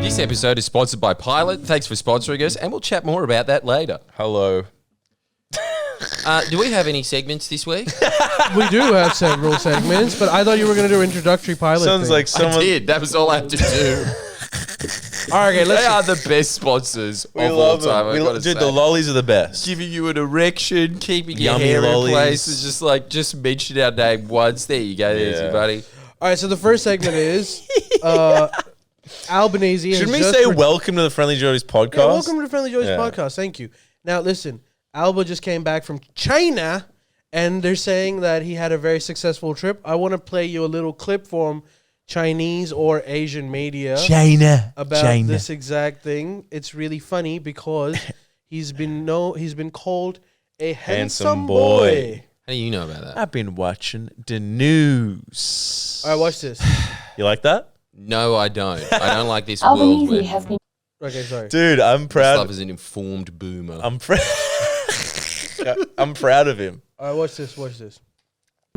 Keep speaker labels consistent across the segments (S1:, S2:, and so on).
S1: This episode is sponsored by Pilot. Thanks for sponsoring us, and we'll chat more about that later.
S2: Hello.
S1: Do we have any segments this week?
S3: We do have several segments, but I thought you were going to do introductory pilot.
S2: Sounds
S3: thing.
S2: like someone.
S1: I did. That was all I had to do.
S3: All right, okay,
S1: They are the best sponsors of all time.
S2: Dude, the lollies are the best.
S1: Giving you an erection, keeping your
S2: Yummy
S1: hair
S2: lollies.
S1: in place. It's just mention our name once. There you go. There's your buddy.
S3: All right, so the first segment is Albanese.
S2: Shouldn't we say welcome to the Friendlyjordies Podcast?
S3: Yeah, welcome to the Friendlyjordies Podcast. Thank you. Now, listen, Albo just came back from China, and they're saying that he had a very successful trip. I want to play you a little clip from Chinese or Asian media about this exact thing. It's really funny because he's been called a handsome boy.
S1: How do you know about that?
S2: I've been watching the news.
S3: All right, watch this.
S2: You like that?
S1: No, I don't. I don't like this
S4: Albanese
S1: world
S4: has been
S3: Okay, sorry.
S2: Dude, I'm proud.
S1: Mislav is an informed boomer.
S2: I'm proud of him.
S3: All right, watch this.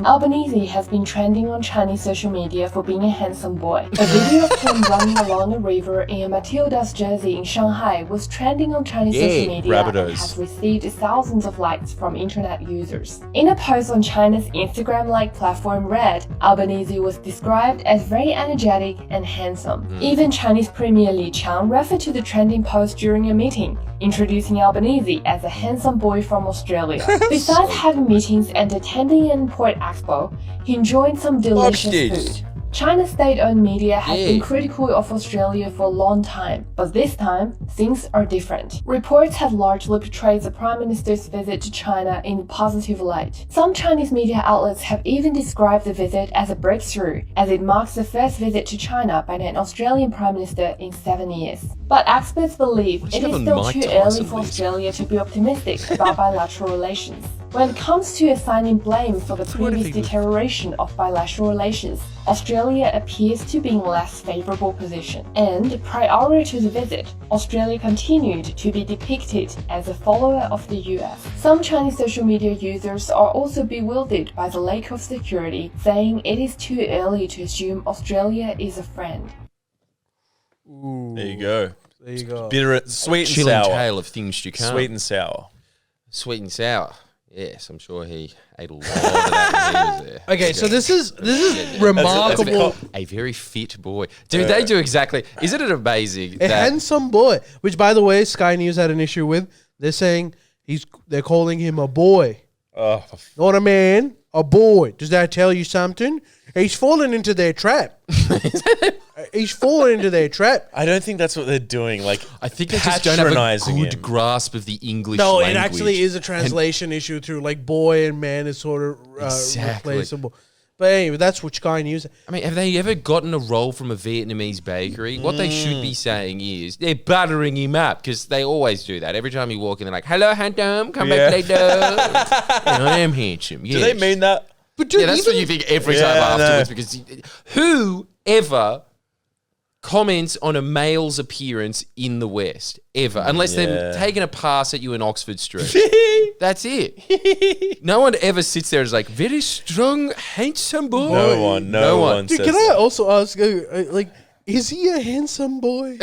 S4: Albanese has been trending on Chinese social media for being a handsome boy. A video of him running along a river in a Matilda's jersey in Shanghai was trending on Chinese social media
S2: Rabbitohs.
S4: and has received thousands of likes from internet users. In a post on China's Instagram-like platform Red, Albanese was described as very energetic and handsome. Even Chinese Premier Li Qiang referred to the trending post during a meeting, introducing Albanese as a handsome boy from Australia. Besides having meetings and attending an import expo, he enjoyed some delicious food. China's state-owned media has been critical of Australia for a long time, but this time, things are different. Reports have largely portrayed the Prime Minister's visit to China in a positive light. Some Chinese media outlets have even described the visit as a breakthrough, as it marks the first visit to China by an Australian Prime Minister in 7 years. But experts believe it is still too early for Australia to be optimistic about bilateral relations. When it comes to assigning blame for the previous deterioration of bilateral relations, Australia appears to be in a less favourable position. And prior to the visit, Australia continued to be depicted as a follower of the US. Some Chinese social media users are also bewildered by the lack of security, saying it is too early to assume Australia is a friend.
S3: Ooh,
S2: There you go.
S3: there you go.
S2: Bitter, sweet and
S1: Chilling
S2: sour.
S1: tale of things to come.
S2: Sweet and sour.
S1: Sweet and sour. Yes, I'm sure he ate a lot of that when he was there.
S3: Okay, so this is remarkable.
S1: A very fit boy. Dude, they do exactly. Isn't it amazing?
S3: A handsome boy, which, by the way, Sky News had an issue with. They're saying they're calling him a boy,
S2: Oh,
S3: not a man, a boy. Does that tell you something? He's fallen into their trap. He's fallen into their trap.
S2: I don't think that's what they're doing. Like,
S1: I think they just don't have a
S2: patronising
S1: good
S2: him.
S1: grasp of the English
S3: No,
S1: language.
S3: it actually is a translation issue too. Like boy and man is sort of
S1: Exactly.
S3: replaceable. But anyway, that's what Sky News.
S1: I mean, have they ever gotten a roll from a Vietnamese bakery? What they should be saying is they're buttering him up because they always do that. Every time you walk in, they're like, "Hello, handsome, come back later." I am handsome. Yes.
S2: Do they mean that?
S3: But dude,
S1: Yeah, that's what you think every time afterwards. Because who ever comments on a male's appearance in the West ever, unless they're taking a pass at you in Oxford Street? That's it. No one ever sits there and is like, very strong, handsome boy.
S2: No one
S3: Dude,
S2: says
S3: can I
S2: that.
S3: also ask, like, is he a handsome boy?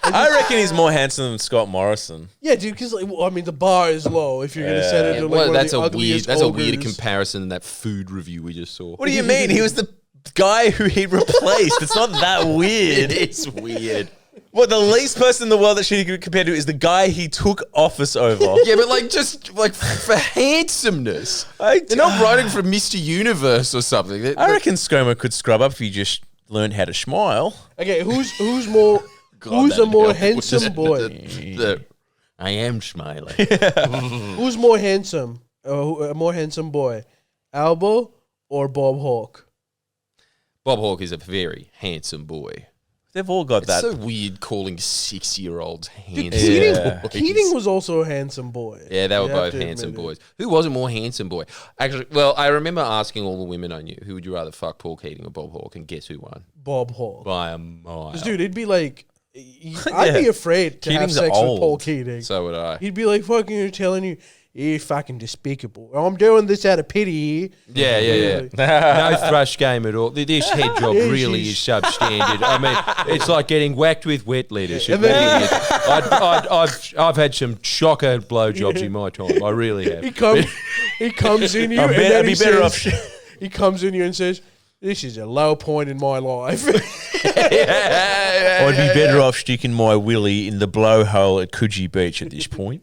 S2: I reckon he's more handsome than Scott Morrison.
S3: Yeah, dude, because I mean, the bar is low if you're gonna set it to like
S1: Well,
S3: one
S1: that's
S3: of the
S1: a weird.
S3: ugliest
S1: That's a weird
S3: ogres.
S1: comparison than that food review we just saw.
S2: What do you mean? He was the guy who he replaced. It's not that weird.
S1: It's weird.
S2: What, the least person in the world that should be compared to is the guy he took office over.
S1: Yeah, but like just like for handsomeness,
S2: I-
S1: they're not writing for Mr. Universe or something.
S2: I reckon Scomo could scrub up if he just learned how to smile.
S3: Okay, who's more who's a more handsome boy?
S1: I am smiling.
S3: Who's more handsome? A more handsome boy, Albo or Bob Hawke?
S1: Bob Hawke is a very handsome boy.
S2: They've all got
S1: It's
S2: that.
S1: so weird calling 6-year-olds handsome. boys.
S3: Keating was also a handsome boy.
S1: Yeah, they were
S3: You have
S1: both
S3: to
S1: handsome
S3: admit it.
S1: boys. Who was a more handsome boy? Actually, well, I remember asking all the women I knew, who would you rather fuck, Paul Keating or Bob Hawke? And guess who won?
S3: Bob Hawke.
S1: By a mile.
S3: 'Cause, dude, it'd be like, I'd be afraid to
S2: Keating's
S3: have sex
S2: old.
S3: with Paul Keating.
S1: So would I.
S3: He'd be like, fucking, you're telling you, you're fucking despicable. I'm doing this out of pity.
S1: Yeah. No thrush game at all. This head job really is substandard. I mean, it's like getting whacked with wet lettuce. It really is. I've had some shocker blowjobs in my time. I really have.
S3: He comes in you and then he says, he comes in you and says, this is a low point in my life.
S2: I'd be better off sticking my willy in the blowhole at Coogee Beach at this point.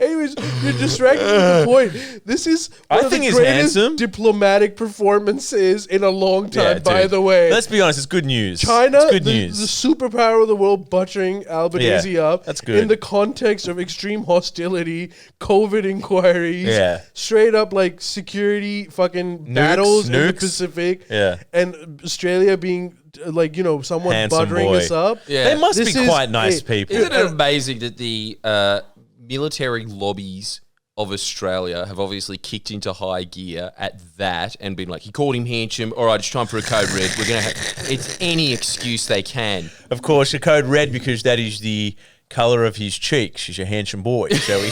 S3: Anyways, you're distracted from the point. This is one of the greatest
S2: handsome.
S3: diplomatic performances in a long time,
S2: Yeah,
S3: by
S2: dude.
S3: the way.
S2: Let's be honest, it's good news.
S3: China,
S2: it's good
S3: the
S2: news.
S3: superpower of the world, butchering Albanese up.
S2: that's good.
S3: In the context of extreme hostility, COVID inquiries, straight up like security fucking battles in the Pacific, and Australia being like, you know, someone
S2: Handsome
S3: buttering
S2: boy.
S3: us up.
S1: Yeah.
S2: They must be quite nice people.
S1: Isn't it amazing that the military lobbies of Australia have obviously kicked into high gear at that and been like, he called him handsome. All right, it's time for a code red. We're going to have... It's any excuse they can.
S2: Of course, a code red because that is the colour of his cheeks. He's a handsome boy, shall we?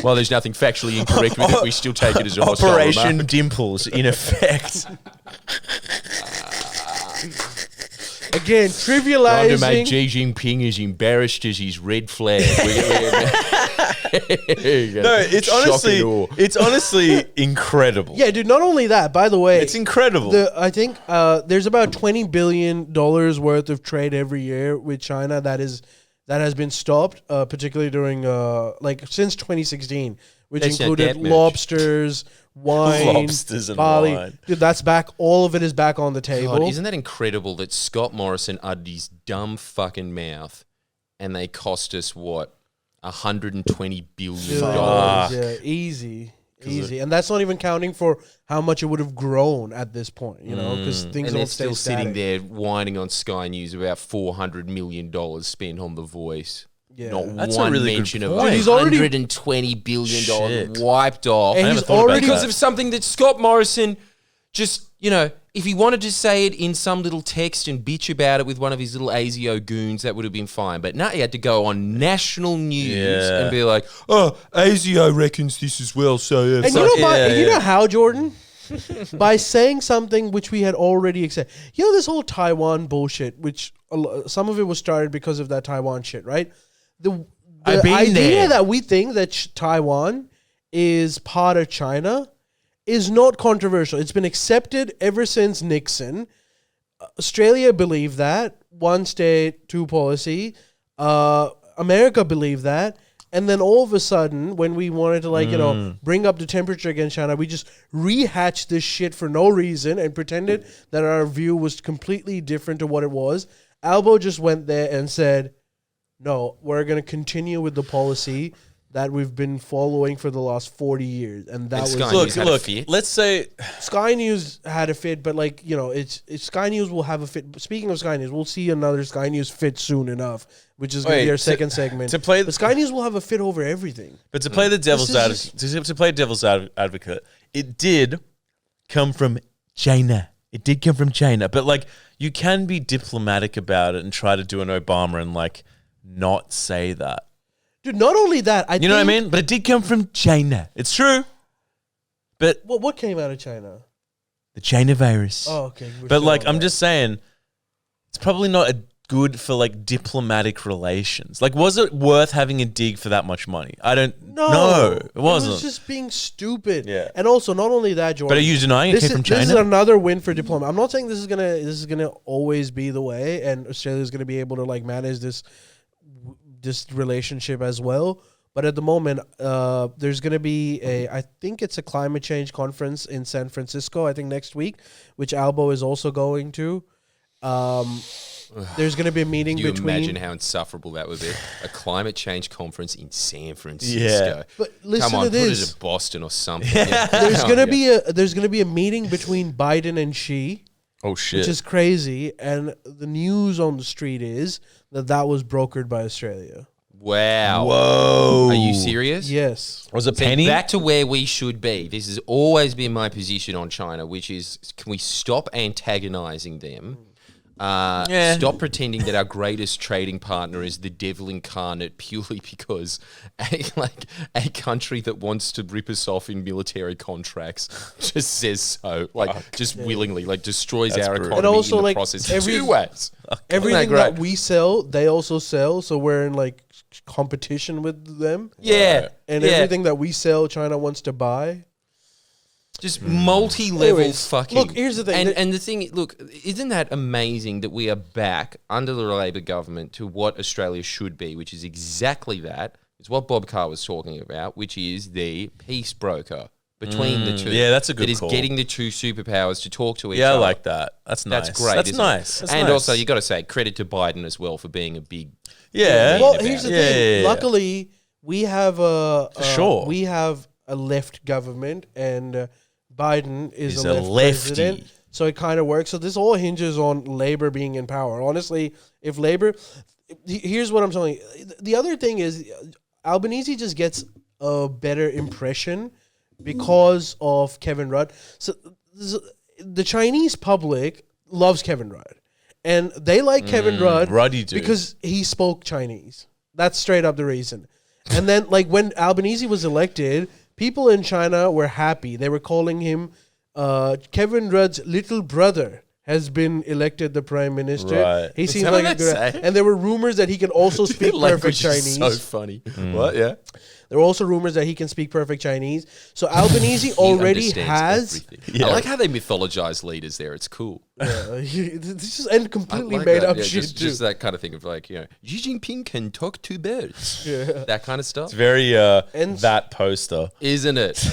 S1: While there's nothing factually incorrect with it, we still take it as a hostile
S2: Operation
S1: remark.
S2: Dimples, in effect.
S3: Again,
S1: Trying to make
S3: trivializing.
S1: Xi Jinping as embarrassed as his red flag.
S2: No, it's honestly incredible.
S3: Yeah, dude, not only that, by the way.
S2: It's incredible.
S3: I think there's about $20 billion worth of trade every year with China that has been stopped, particularly during since 2016, which
S1: That's not
S3: included
S1: that much.
S3: lobsters, wine,
S2: Lobsters and
S3: barley.
S2: wine.
S3: Dude, that's back. All of it is back on the table.
S1: God, isn't that incredible that Scott Morrison uttered his dumb fucking mouth and they cost us, what, $120 billion?
S3: Yeah, easy. And that's not even counting for how much it would have grown at this point, you know, because things
S1: And
S3: don't
S1: they're
S3: stay
S1: still sitting
S3: static.
S1: there whining on Sky News about $400 million spent on The Voice.
S3: Yeah.
S1: Not
S2: That's a
S1: one
S2: really good
S1: mention of
S2: point.
S3: He's already-
S1: $120 billion
S2: Shit.
S1: wiped off.
S3: And
S2: I
S3: he's
S2: never thought about
S3: already
S1: Because
S2: that.
S1: of something that Scott Morrison just, you know, if he wanted to say it in some little text and bitch about it with one of his little ASIO goons, that would have been fine. But now he had to go on national news and be like, oh, ASIO reckons this as well. So, yeah.
S3: And you know how, Jordan? By saying something which we had already accepted. You know this whole Taiwan bullshit, which some of it was started because of that Taiwan shit, right? The
S2: I've been
S3: idea
S2: there.
S3: that we think that Taiwan is part of China is not controversial. It's been accepted ever since Nixon. Australia believed that. One state, two policy. America believed that. And then all of a sudden, when we wanted to, bring up the temperature against China, we just rehatched this shit for no reason and pretended that our view was completely different to what it was. Albo just went there and said, no, we're going to continue with the policy that we've been following for the last 40 years. And that was...
S1: Sky News had a fit.
S2: Let's say...
S3: Sky News had a fit, but it's Sky News will have a fit. Speaking of Sky News, we'll see another Sky News fit soon enough, which is going to be our second segment. But Sky News will have a fit over everything.
S2: But to play the devil's advocate, it did come from China. It did come from China. But you can be diplomatic about it and try to do an Obama and not say that.
S3: Dude, not only that,
S2: You know what I mean? But it did come from China. It's true. But
S3: What came out of China?
S2: the China virus.
S3: Oh, okay.
S2: But I'm just saying, it's probably not good for diplomatic relations. Was it worth having a dig for that much money? I don't know. It wasn't.
S3: It was just being stupid.
S2: Yeah.
S3: And also, not only that, Jordan.
S2: But are you denying it came from
S3: This is
S2: China?
S3: another win for diplomacy. I'm not saying this is gonna always be the way, and Australia is gonna be able to manage this relationship as well. But at the moment, there's going to be I think it's a climate change conference in San Francisco, I think next week, which Albo is also going to. There's going to be a meeting
S1: Can you
S3: between...
S1: imagine how insufferable that would be? A climate change conference in San Francisco.
S2: Yeah.
S3: But listen
S1: Come on,
S3: to this.
S1: put it in Boston or something.
S3: There's going to be a meeting between Biden and Xi,
S2: Oh, shit.
S3: which is crazy. And the news on the street is that was brokered by Australia.
S1: Wow.
S2: Whoa.
S1: Are you serious?
S3: Yes.
S2: Was it
S1: See,
S2: Penny?
S1: back to where we should be. This has always been my position on China, which is, can we stop antagonizing them? Stop pretending that our greatest trading partner is the devil incarnate purely because a country that wants to rip us off in military contracts just says so, just willingly, destroys our economy
S3: and also,
S1: in the process.
S3: two
S1: ways.
S3: Everything that we sell, they also sell. So we're in competition with them.
S1: Yeah.
S3: And everything that we sell, China wants to buy.
S1: Just multi-level
S3: Anyways,
S1: fucking.
S3: look, here's the thing.
S1: And the thing, look, isn't that amazing that we are back under the Labor government to what Australia should be, which is exactly that. It's what Bob Carr was talking about, which is the peace broker between the two.
S2: Yeah, that's a good
S1: call. That is getting the two superpowers to talk to each other.
S2: Yeah, I like that. That's nice.
S1: That's great.
S2: That's nice.
S1: And also, you got to say credit to Biden as well for being a big.
S2: Yeah.
S3: Well, here's the thing.
S2: Yeah.
S3: Luckily, we have we have a left government, and Biden is a lefty. President, so it kind of works. So this all hinges on Labor being in power. Honestly, if Labor, here's what I'm telling you. The other thing is Albanese just gets a better impression because of Kevin Rudd. So the Chinese public loves Kevin Rudd, and they like Kevin Rudd because he spoke Chinese. That's straight up the reason. And then, when Albanese was elected, people in China were happy. They were calling him Kevin Rudd's little brother has been elected the prime minister.
S2: Right.
S3: He seems like a good. And there were rumors that he can also speak perfect Chinese.
S1: So funny. What? Yeah.
S3: There were also rumors that he can speak perfect Chinese. So Albanese already has.
S1: Yeah. I like how they mythologize leaders there. It's cool.
S3: This is completely made up shit.
S1: Just that kind of thing of Xi Jinping can talk to birds.
S3: Yeah.
S1: That kind of stuff.
S2: It's very that poster,
S1: isn't it?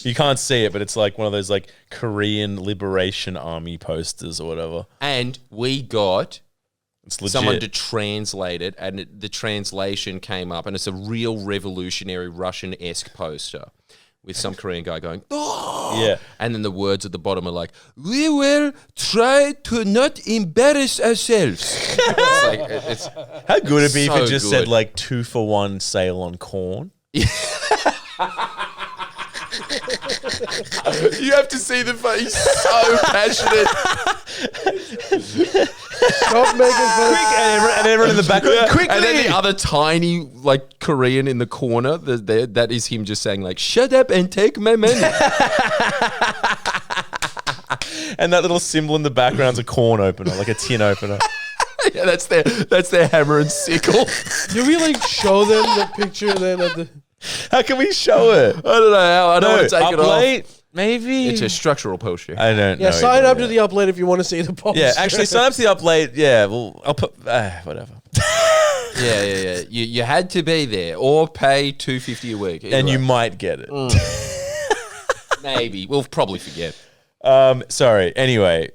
S2: You can't see it, but it's like one of those Korean Liberation Army posters or whatever.
S1: And we got
S2: someone
S1: to translate it, and the translation came up, and it's a real revolutionary Russian-esque poster with some Korean guy going, "Oh!"
S2: Yeah.
S1: And then the words at the bottom are like, "We will try to not embarrass ourselves." It's
S2: how good would it be if it just
S1: good.
S2: said 2-for-1 sale on corn?
S1: You have to see the face. So passionate.
S3: Stop making fun.
S2: And everyone in the background, quickly.
S1: And then the other tiny Korean in the corner, that is him just saying "Shut up and take my money."
S2: And that little symbol in the background's a corn opener, like a tin opener.
S1: Yeah, that's their hammer and sickle.
S3: Do we show them the picture then at the?
S2: How can we show it?
S1: I don't know how. I don't want to take it off.
S2: Maybe
S1: it's a structural poster.
S2: I don't know.
S3: Yeah, sign up to the Uplifting if you want to see the poster.
S2: Yeah, actually, sign up to the Uplifting. Yeah, well, I'll put whatever.
S1: Yeah. You had to be there or pay $250 a week,
S2: and you might get it.
S1: Maybe we'll probably forget.
S2: Sorry. Anyway.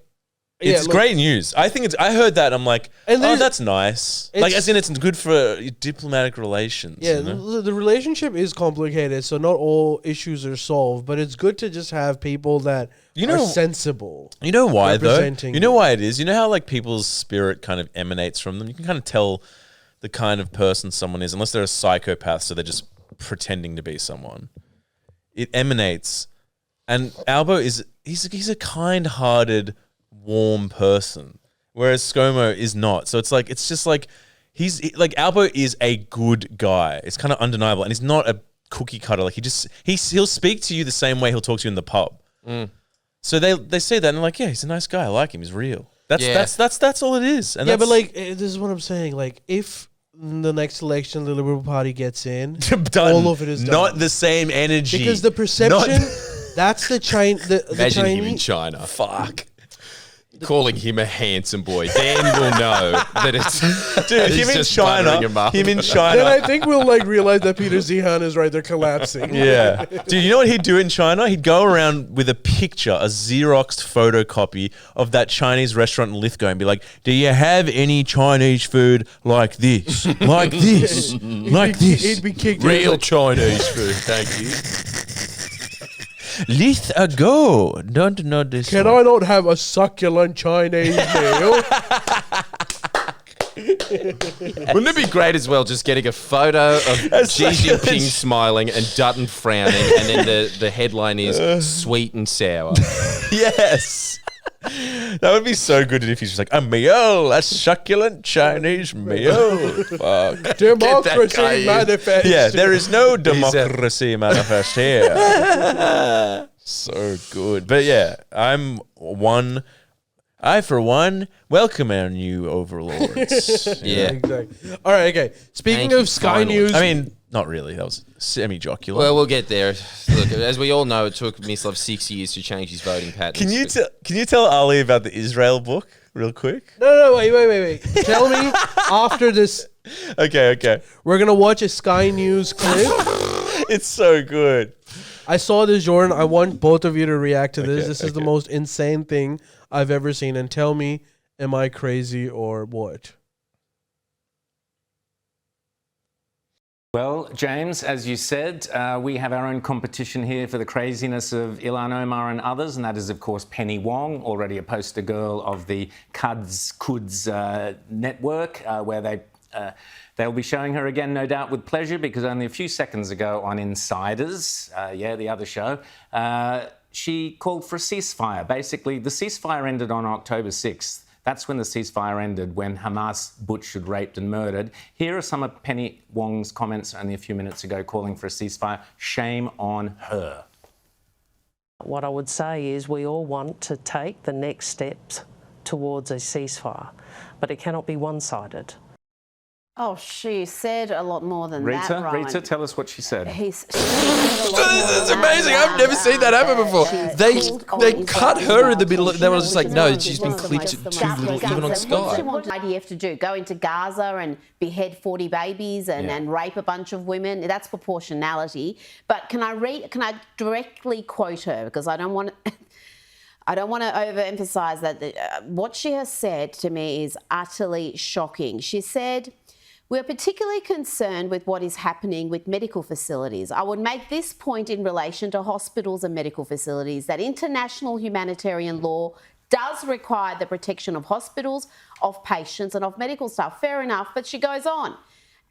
S2: It's great news. I heard that. I'm like, that's nice. As in, it's good for diplomatic relations.
S3: Yeah, the relationship is complicated, so not all issues are solved. But it's good to just have people that are sensible.
S2: You know why, though? You know why it is? You know how people's spirit kind of emanates from them? You can kind of tell the kind of person someone is, unless they're a psychopath, so they're just pretending to be someone. It emanates. And Albo he's a kind-hearted, warm person, whereas Scomo is not. So it's just Albo is a good guy. It's kind of undeniable, and he's not a cookie cutter. He'll speak to you the same way he'll talk to you in the pub. So they say that and they're like, yeah, he's a nice guy. I like him. He's real. That's all it is. And
S3: but this is what I'm saying. If in the next election the Liberal Party gets in, all of it is done.
S2: Not the same energy
S3: because the perception. That's the Chinese.
S1: Imagine him in China.
S2: Fuck.
S1: Calling him a handsome boy, then we'll know that it's
S2: dude. Him in China.
S3: Then I think we'll realize that Peter Zihan is right there collapsing.
S2: Yeah, dude. You know what he'd do in China? He'd go around with a picture, a Xeroxed photocopy of that Chinese restaurant in Lithgow, and be like, "Do you have any Chinese food like this? Like this? Like this?
S3: He'd be kicked.
S1: Real Chinese food, thank you."
S2: Go. Don't know this.
S3: Can I not have a succulent Chinese meal?
S1: Wouldn't it be great as well, just getting a photo of Xi Jinping smiling and Dutton frowning, and then the headline is sweet and sour.
S2: Yes. That would be so good if he's just like, a meal, a succulent Chinese meal. Fuck.
S3: Democracy manifest.
S2: Yeah, there is no democracy manifest here. So good. But yeah, I, for one, welcome our new overlords.
S1: Yeah.
S3: Exactly. All right, okay. Speaking of Sky
S1: finally.
S3: News.
S2: I mean, not really. That was semi-jocular.
S1: Well, we'll get there. Look, as we all know, it took Mislav 6 years to change his voting patterns.
S2: Can you tell Ali about the Israel book real quick?
S3: No, wait. Tell me after this.
S2: Okay.
S3: We're going to watch a Sky News clip.
S2: It's so good.
S3: I saw this, Jordan. I want both of you to react to this. This is the most insane thing I've ever seen. And tell me, am I crazy or what?
S5: Well, James, as you said, we have our own competition here for the craziness of Ilhan Omar and others, and that is, of course, Penny Wong, already a poster girl of the Kuds network, where they'll be showing her again, no doubt, with pleasure, because only a few seconds ago on Insiders, the other show, she called for a ceasefire. Basically, the ceasefire ended on October 6th. That's when the ceasefire ended, when Hamas butchered, raped and murdered. Here are some of Penny Wong's comments only a few minutes ago calling for a ceasefire. Shame on her.
S6: What I would say is we all want to take the next steps towards a ceasefire, but it cannot be one-sided.
S7: Oh, she said a lot more than that, Ryan.
S5: Rita, tell us what she said.
S1: It's amazing. I've never seen that happen before. They cut her in the middle. They were just like, no, she's been clipped too little, even on Sky.
S7: What do you want IDF to do? Go into Gaza and behead 40 babies and rape a bunch of women? That's proportionality. But can I directly quote her? Because I don't want to overemphasize that. What she has said to me is utterly shocking. She said, "We're particularly concerned with what is happening with medical facilities. I would make this point in relation to hospitals and medical facilities, that international humanitarian law does require the protection of hospitals, of patients and of medical staff." Fair enough, but she goes on.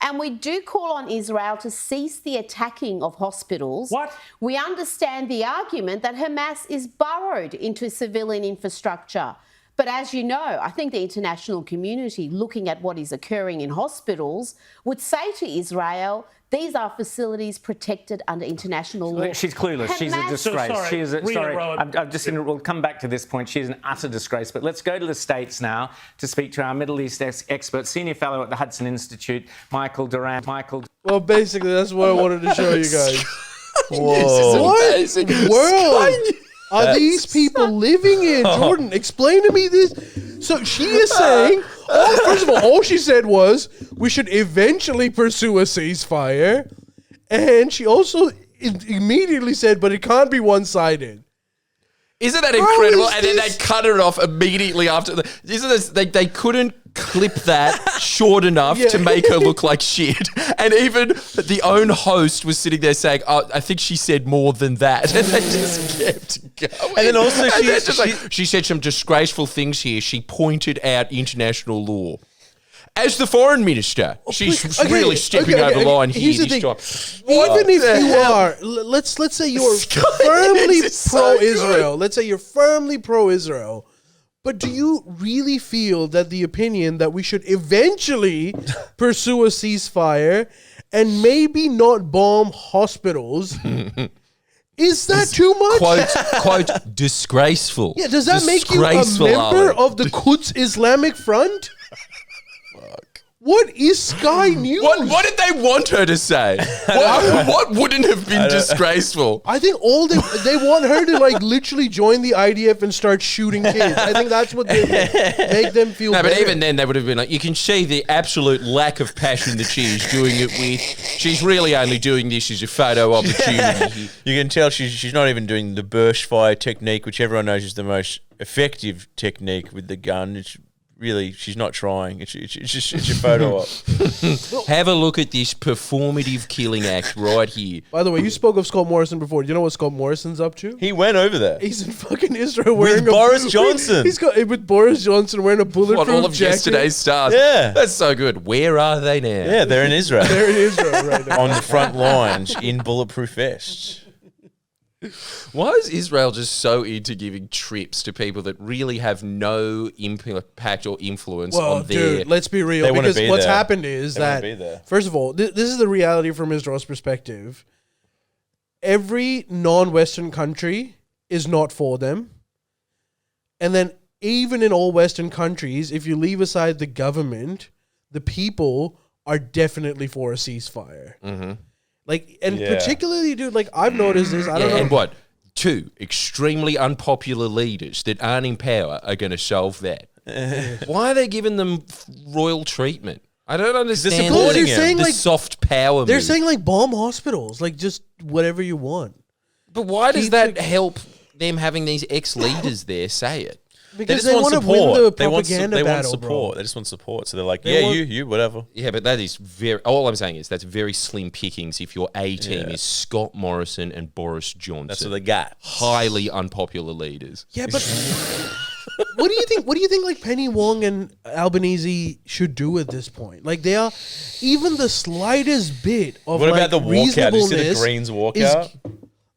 S7: "And we do call on Israel to cease the attacking of hospitals.
S5: What?
S7: We understand the argument that Hamas is burrowed into civilian infrastructure. But as you know, I think the international community, looking at what is occurring in hospitals, would say to Israel, these are facilities protected under international law."
S5: She's clueless. She's a disgrace.
S8: So
S5: She is a,
S8: sorry,
S5: sorry.
S8: Rowan.
S5: I'm just we'll come back to this point. She is an utter disgrace. But let's go to the States now to speak to our Middle East expert, senior fellow at the Hudson Institute, Michael Durant.
S3: Well, basically, that's what I wanted to show you guys.
S1: Whoa.
S3: What world are these people living in? Jordan, explain to me this. So she is saying, first of all she said was, we should eventually pursue a ceasefire. And she also immediately said, but it can't be one-sided.
S1: Isn't that incredible? And then they cut it off immediately after. They couldn't clip that short enough to make her look like shit. And even the own host was sitting there saying, "Oh, I think she said more than that." And they just kept going.
S2: And then also
S1: she said some disgraceful things here. She pointed out international law. As the foreign minister, she's really stepping over the line here this time.
S3: Even if you are, let's say you're firmly pro-Israel. Let's say you're firmly pro-Israel. But do you really feel that the opinion that we should eventually pursue a ceasefire and maybe not bomb hospitals, is that too much?
S1: Quote, disgraceful.
S3: Yeah, does that make you a member of the Quds Islamic Front? What is Sky News?
S1: What did they want her to say? What wouldn't have been disgraceful?
S3: I think they want her to literally join the IDF and start shooting kids. I think that's what they make them feel better.
S1: But even then they would have been like, you can see the absolute lack of passion that she is doing it with. She's really only doing this as a photo opportunity.
S2: You can tell she's not even doing the burst fire technique, which everyone knows is the most effective technique with the gun. It's really, she's not trying. It's a photo op.
S1: Have a look at this performative killing act right here.
S3: By the way, you spoke of Scott Morrison before. Do you know what Scott Morrison's up to?
S2: He went over there.
S3: He's in fucking Israel wearing
S2: Boris Johnson.
S3: With Boris Johnson wearing a bulletproof
S1: All of
S3: jacket.
S1: yesterday's stars.
S2: Yeah.
S1: That's so good. Where are they now?
S2: Yeah, they're in Israel.
S3: They're in Israel right now.
S2: On the front lines in bulletproof vests.
S1: Why is Israel just so into giving trips to people that really have no impact or influence on their...
S3: Dude, let's be real.
S2: They wanna
S3: Because
S2: be
S3: what's
S2: there.
S3: happened is
S2: They wanna
S3: that,
S2: be there.
S3: first of all, this is the reality from Israel's perspective. Every non-Western country is not for them. And then even in all Western countries, if you leave aside the government, the people are definitely for a ceasefire.
S1: Mm-hmm.
S3: Like, and
S2: Yeah.
S3: particularly, dude, like I've noticed this. I don't know.
S1: And what? Two extremely unpopular leaders that aren't in power are going to solve that. Why are they giving them royal treatment? I don't understand
S2: supporting
S3: They're
S2: him.
S3: saying
S1: the
S3: like
S1: soft power
S3: they're
S1: move.
S3: saying like bomb hospitals, like just whatever you want.
S1: But why does
S3: Keep
S1: that
S3: it-
S1: help them having these ex-leaders there say it?
S2: They
S3: Because
S2: just
S3: they
S2: want
S3: want to win
S2: support.
S3: the
S2: They want
S3: propaganda battle,
S2: support.
S3: bro.
S2: They just want support. So they're like,
S3: They
S2: yeah,
S3: want-
S2: you, whatever.
S1: Yeah, but that is very... All I'm saying is that's very slim pickings if your A team
S2: Yeah.
S1: is Scott Morrison and Boris Johnson.
S2: That's what they got.
S1: Highly unpopular leaders.
S3: Yeah, but what do you think? What do you think? Like Penny Wong and Albanese should do at this point? Like they are, even the slightest bit of
S2: What
S3: like
S2: about the walkout? Did you see the
S3: reasonableness
S2: Greens
S3: is-
S2: walkout?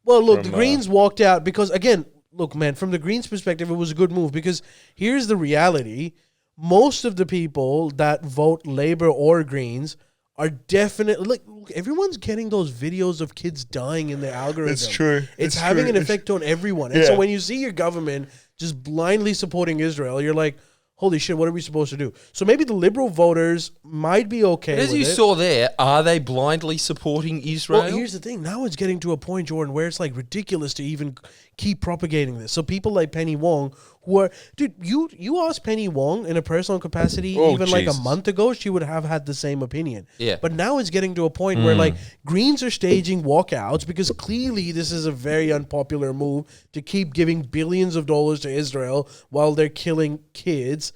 S3: Well, look, the
S2: From,
S3: Greens walked out because again, look, man, from the Greens' perspective, it was a good move because here's the reality: most of the people that vote Labour or Greens are definitely like look, everyone's getting those videos of kids dying in their algorithm.
S2: It's true.
S3: It's
S2: It's
S3: having
S2: true.
S3: an effect on everyone. And so
S2: Yeah.
S3: when you see your government just blindly supporting Israel, you're like, holy shit, what are we supposed to do? So maybe the liberal voters might be okay
S1: As
S3: with
S1: you
S3: it.
S1: saw there, are they blindly supporting Israel?
S3: Well, here's the thing. Now it's getting to a point, Jordan, where it's like ridiculous to even keep propagating this. So people like Penny Wong, who are, dude, you asked Penny Wong in a personal capacity
S2: Oh,
S3: even like a
S2: Jesus.
S3: month ago, she would have had the same opinion.
S1: Yeah.
S3: But now it's getting to a point where like Greens are staging walkouts because clearly this is a very unpopular move to keep giving billions of dollars to Israel while they're killing kids.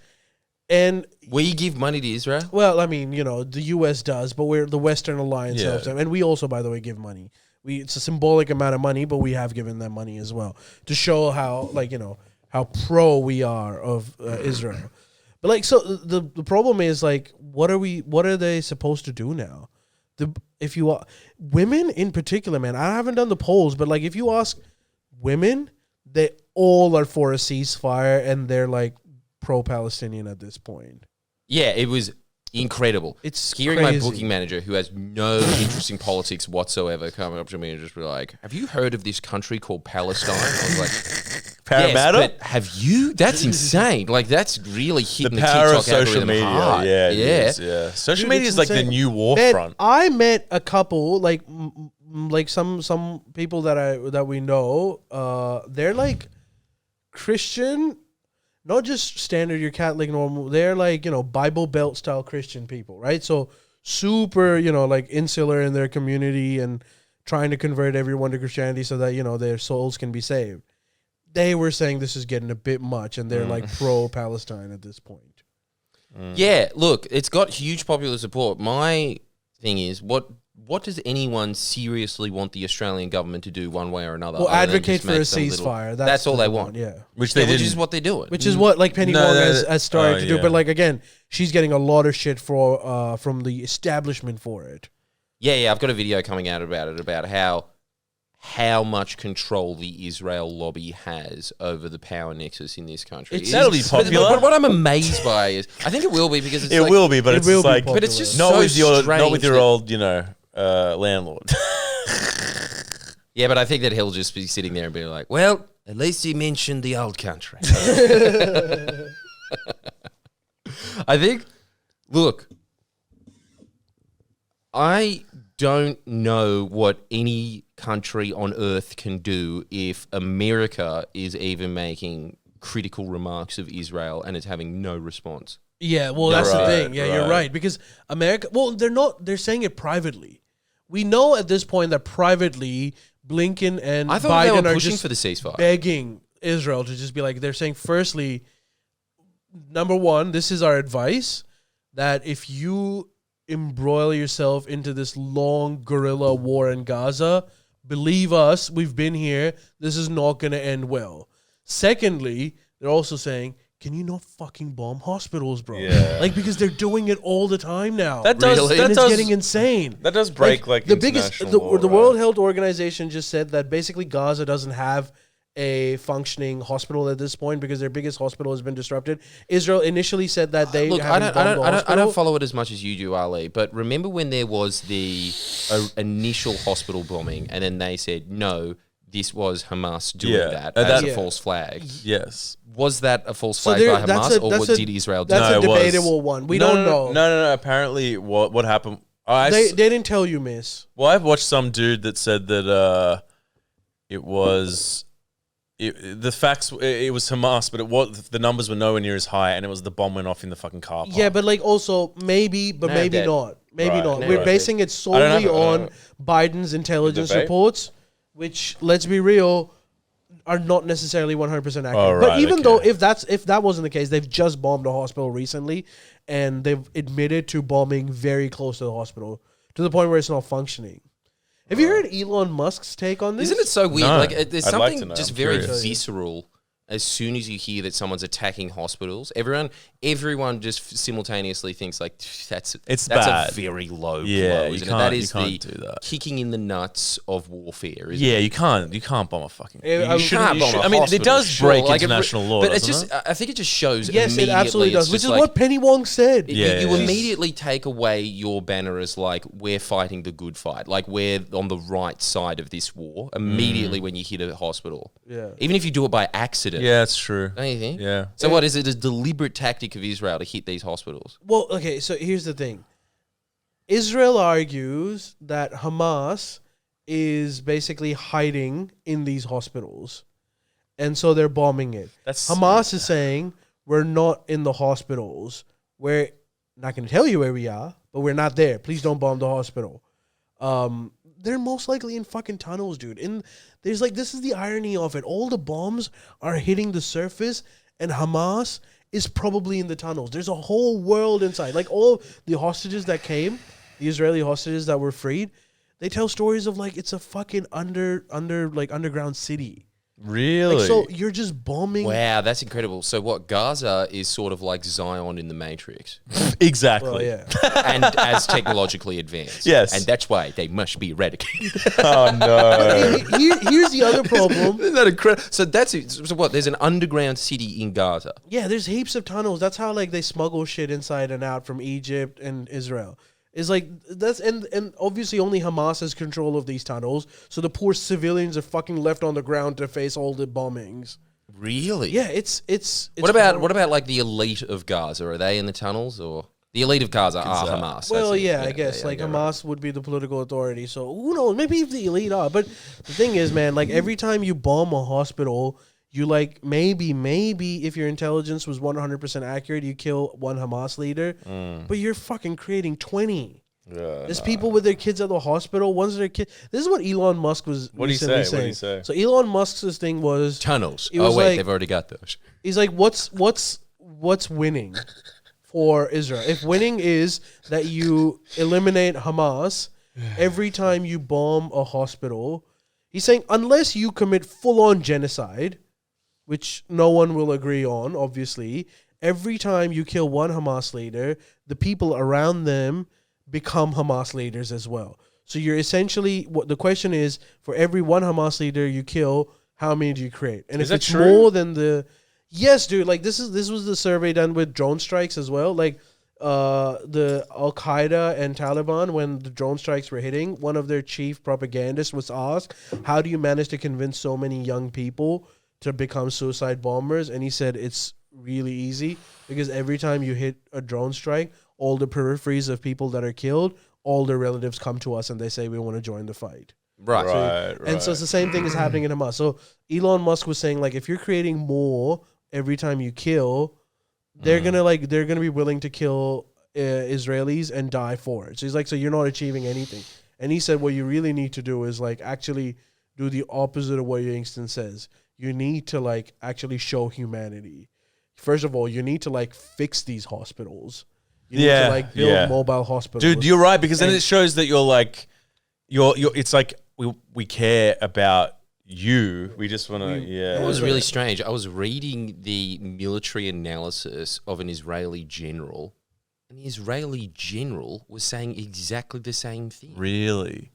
S3: And
S1: we give money to Israel?
S3: well, I mean, you know, the U.S. does, but we're the Western Alliance
S2: Yeah.
S3: helps them, and we also, by the way, give money. It's a symbolic amount of money, but we have given them money as well to show how, like, you know, how pro we are of Israel. But like, so the problem is like, what are they supposed to do now? If you are women in particular, man, I haven't done the polls, but like, if you ask women, they all are for a ceasefire, and they're like pro-Palestinian at this point.
S1: Yeah, it was incredible.
S3: It's
S1: hearing
S3: crazy.
S1: my booking manager, who has no interest in politics whatsoever, coming up to me and just be like, "Have you heard of this country called Palestine?" I was like,
S2: Parramatta?
S1: "Yes, but have you? That's insane! Like that's really
S2: The
S1: hitting the,
S2: power
S1: TikTok
S2: of social
S1: algorithm
S2: media.
S1: hard.
S2: Yeah, it
S1: yeah.
S2: is, yeah. Social
S3: Dude,
S2: media
S3: it's
S2: is like the
S3: insane.
S2: new war
S3: Man,
S2: front.
S3: I met a couple, like like some people that we know. They're like Christian, not just standard your Catholic normal. They're like, you know, Bible Belt style Christian people, right? So super, you know, like insular in their community and trying to convert everyone to Christianity so that, you know, their souls can be saved. They were saying this is getting a bit much, and they're like pro Palestine at this point.
S1: Yeah, look, it's got huge popular support. My thing is, what does anyone seriously want the Australian government to do one way or another?
S3: Well,
S1: other than
S3: advocate
S1: just
S3: for a
S1: make some little-
S3: ceasefire.
S1: That's all
S3: the
S1: they
S3: one,
S1: want.
S3: yeah.
S2: Which they
S1: Which
S2: didn't.
S1: is what they're doing.
S3: Which is what like Penny
S2: No,
S3: Wong
S2: that-
S3: has started to do.
S2: yeah.
S3: But like again, she's getting a lot of shit for from the establishment for it.
S1: Yeah, I've got a video coming out about it, about how much control the Israel lobby has over the power nexus in this country.
S2: That'll be popular.
S1: But what I'm amazed by is, I think it will be because it's
S2: It
S1: like,
S2: will be, but
S3: it
S2: it's
S3: will
S2: just
S3: be
S2: like,
S3: popular.
S1: But it's just
S2: not
S1: so
S2: with your
S1: strange that-
S2: old, you know, landlord.
S1: Yeah, but I think that he'll just be sitting there and be like, well, at least he mentioned the old country. I think, look, I don't know what any country on earth can do if America is even making critical remarks of Israel and it's having no response.
S3: Yeah, well, that's the
S2: Right,
S3: thing. Yeah, you're
S2: right.
S3: right. Because America, well, they're saying it privately. We know at this point that privately, Blinken and
S1: I thought they
S3: Biden
S1: were
S3: are
S1: pushing
S3: just
S1: for the ceasefire.
S3: begging Israel to just be like, they're saying, firstly, number one, this is our advice, that if you embroil yourself into this long guerrilla war in Gaza, believe us, we've been here, this is not going to end well. Secondly, they're also saying, can you not fucking bomb hospitals, bro?
S2: Yeah.
S3: Like, because they're doing it all the time now.
S2: That does.
S1: Really?
S2: That
S3: and it's
S2: does.
S3: getting insane.
S2: That does break like
S3: the biggest.
S2: international law,
S3: The
S2: right?
S3: World Health Organization just said that basically Gaza doesn't have a functioning hospital at this point because their biggest hospital has been disrupted. Israel initially said that they
S1: Look,
S3: haven't bombed the
S1: I
S3: hospital.
S1: don't follow it as much as you do, Ali. But remember when there was the initial hospital bombing, and then they said no, this was Hamas doing
S2: Yeah.
S1: that as a
S3: Yeah.
S1: false flag.
S2: Yes.
S1: Was that a false
S3: So
S1: flag
S3: there-
S1: by Hamas, or what did Israel do?
S3: That's
S2: No,
S3: a
S2: it was.
S3: debatable one. We don't know.
S2: No. Apparently, what happened?
S3: They didn't tell you, miss.
S2: Well, I've watched some dude that said that it was the facts. It was Hamas, but the numbers were nowhere near as high, and it was the bomb went off in the fucking car park.
S3: Yeah, but like also maybe, but
S1: No,
S3: maybe
S1: that-
S3: not. Maybe
S2: Right.
S3: not.
S2: No,
S3: We're
S2: right.
S3: basing it
S2: I don't
S3: solely
S2: know.
S3: on Biden's intelligence
S2: Debate?
S3: reports, which, let's be real, are not necessarily 100% accurate.
S2: Oh,
S3: But
S2: right,
S3: even
S2: okay.
S3: though if that wasn't the case, they've just bombed a hospital recently, and they've admitted to bombing very close to the hospital to the point where it's not functioning. Have you heard Elon Musk's take on this?
S1: Isn't it so weird?
S2: No.
S1: Like, there's
S2: I'd like
S1: something
S2: to know.
S1: just
S2: I'm
S1: very
S2: curious.
S1: visceral as soon as you hear that someone's attacking hospitals. Everyone just simultaneously thinks like that's
S2: bad.
S1: a very low
S2: Yeah,
S1: blow,
S2: you
S1: isn't it?
S2: can't-
S1: That
S2: you
S1: is
S2: can't
S1: the
S2: do that.
S1: kicking in the nuts of warfare. Isn't
S2: Yeah,
S1: it?
S2: you can't bomb a fucking.
S3: Yeah,
S2: You shouldn't.
S1: Can't
S2: You
S1: bomb
S2: should,
S1: a
S2: I mean, it
S1: hospital,
S2: does
S1: sure.
S2: break
S1: Like,
S2: international law,
S1: but it's
S2: doesn't
S1: just
S2: it?
S1: I think it just shows.
S3: Yes, it absolutely does,
S1: it's
S3: which
S1: just
S3: is
S1: like,
S3: what Penny Wong said.
S2: Yeah.
S1: You immediately take away your banner as like we're fighting the good fight, like we're on the right side of this war. Immediately when you hit a hospital,
S3: Yeah.
S1: even if you do it by accident,
S2: Yeah, that's true.
S1: don't you think?
S2: Yeah.
S1: So what is it? A deliberate tactic of Israel to hit these hospitals?
S3: Well, okay, so here's the thing. Israel argues that Hamas is basically hiding in these hospitals. And so they're bombing it.
S2: That's
S3: Hamas is saying we're not in the hospitals. We're not going to tell you where we are, but we're not there. Please don't bomb the hospital. They're most likely in fucking tunnels, dude. There's like, this is the irony of it. All the bombs are hitting the surface, and Hamas is probably in the tunnels. There's a whole world inside. Like all the hostages that came, the Israeli hostages that were freed, they tell stories of like it's a fucking underground city.
S2: Really.
S3: Like, so you're just bombing.
S1: Wow, that's incredible. So what? Gaza is sort of like Zion in the Matrix,
S2: Exactly.
S3: Well, yeah.
S1: and as technologically advanced.
S2: Yes.
S1: and that's why they must be eradicated.
S2: Oh no.
S3: Here's the other problem.
S1: Isn't that incredible? So that's it. So what? There's an underground city in Gaza.
S3: Yeah, there's heaps of tunnels. That's how like they smuggle shit inside and out from Egypt and Israel. It's like that's and obviously only Hamas has control of these tunnels, so the poor civilians are fucking left on the ground to face all the bombings.
S1: Really?
S3: Yeah, it's
S1: What about
S3: horrible.
S1: like the elite of Gaza? Are they in the tunnels, or the elite of Gaza are Hamas?
S3: Well,
S1: That's it.
S3: yeah, I guess like
S1: right.
S3: Hamas would be the political authority. So who knows? Maybe if the elite are. But the thing is, man, like every time you bomb a hospital, you like maybe if your intelligence was 100% accurate, you kill one Hamas leader, but you're fucking creating 20. There's people with their kids at the hospital. One's their kid. This is what Elon Musk was
S2: What'd he
S3: recently
S2: say?
S3: saying.
S2: What'd he say?
S3: So Elon Musk's thing was
S1: Tunnels.
S3: It
S1: Oh
S3: was
S1: wait,
S3: like-
S1: they've already got those.
S3: he's like, what's winning for Israel? If winning is that you eliminate Hamas every time you bomb a hospital, he's saying unless you commit full-on genocide, which no one will agree on, obviously, every time you kill one Hamas leader, the people around them become Hamas leaders as well. So you're essentially, what the question is, for every one Hamas leader you kill, how many do you create? And
S2: Is
S3: if
S2: that
S3: it's
S2: true?
S3: more than the... Yes, dude, like this was the survey done with drone strikes as well. Like the Al-Qaeda and Taliban, when the drone strikes were hitting, one of their chief propagandists was asked, how do you manage to convince so many young people to become suicide bombers? And he said it's really easy because every time you hit a drone strike, all the peripheries of people that are killed, all their relatives come to us and they say we want to join the fight.
S1: Right.
S2: Right.
S3: And so it's the same thing is happening in Hamas. So Elon Musk was saying, like, if you're creating more every time you kill, they're gonna be willing to kill Israelis and die for it. So he's like, so you're not achieving anything. And he said, what you really need to do is like actually do the opposite of what your instinct says. You need to like actually show humanity. First of all, you need to like fix these hospitals. You need to like build mobile hospitals.
S2: Dude, you're right, because then it shows that you're like, you're. It's like we care about We just want to, yeah.
S1: It was really strange. I was reading the military analysis of an Israeli general, and the Israeli general was saying exactly the same thing.
S2: Really?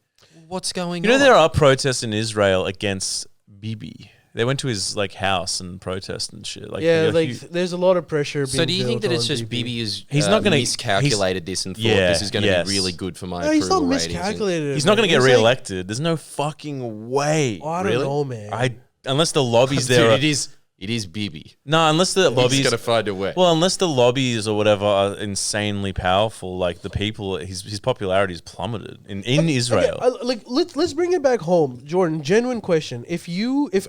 S1: What's going
S2: You know,
S1: on?
S2: there are protests in Israel against Bibi. They went to his like house and protest and shit. Like,
S3: Yeah,
S2: they're
S3: like
S2: huge-
S3: there's a lot of pressure.
S1: So do you think that it's just
S3: Bibi?
S1: Bibi is
S2: He's not gonna-
S1: miscalculated this and thought
S2: Yeah,
S1: this is going to
S2: yes.
S1: be really good for my
S3: No, he's not
S1: approval ratings?
S3: miscalculated.
S2: he's not going to get
S3: It's like-
S2: reelected. There's no fucking way.
S3: Oh, I don't
S1: Really?
S3: know, man.
S2: Unless the lobbies
S1: Dude,
S2: there.
S1: it is Bibi.
S2: No, unless the
S1: He's
S2: lobbies.
S1: going to find a way.
S2: Well, unless the lobbies or whatever are insanely powerful, like the people, his popularity is plummeted in Israel.
S3: Okay, let's bring it back home, Jordan. Genuine question: if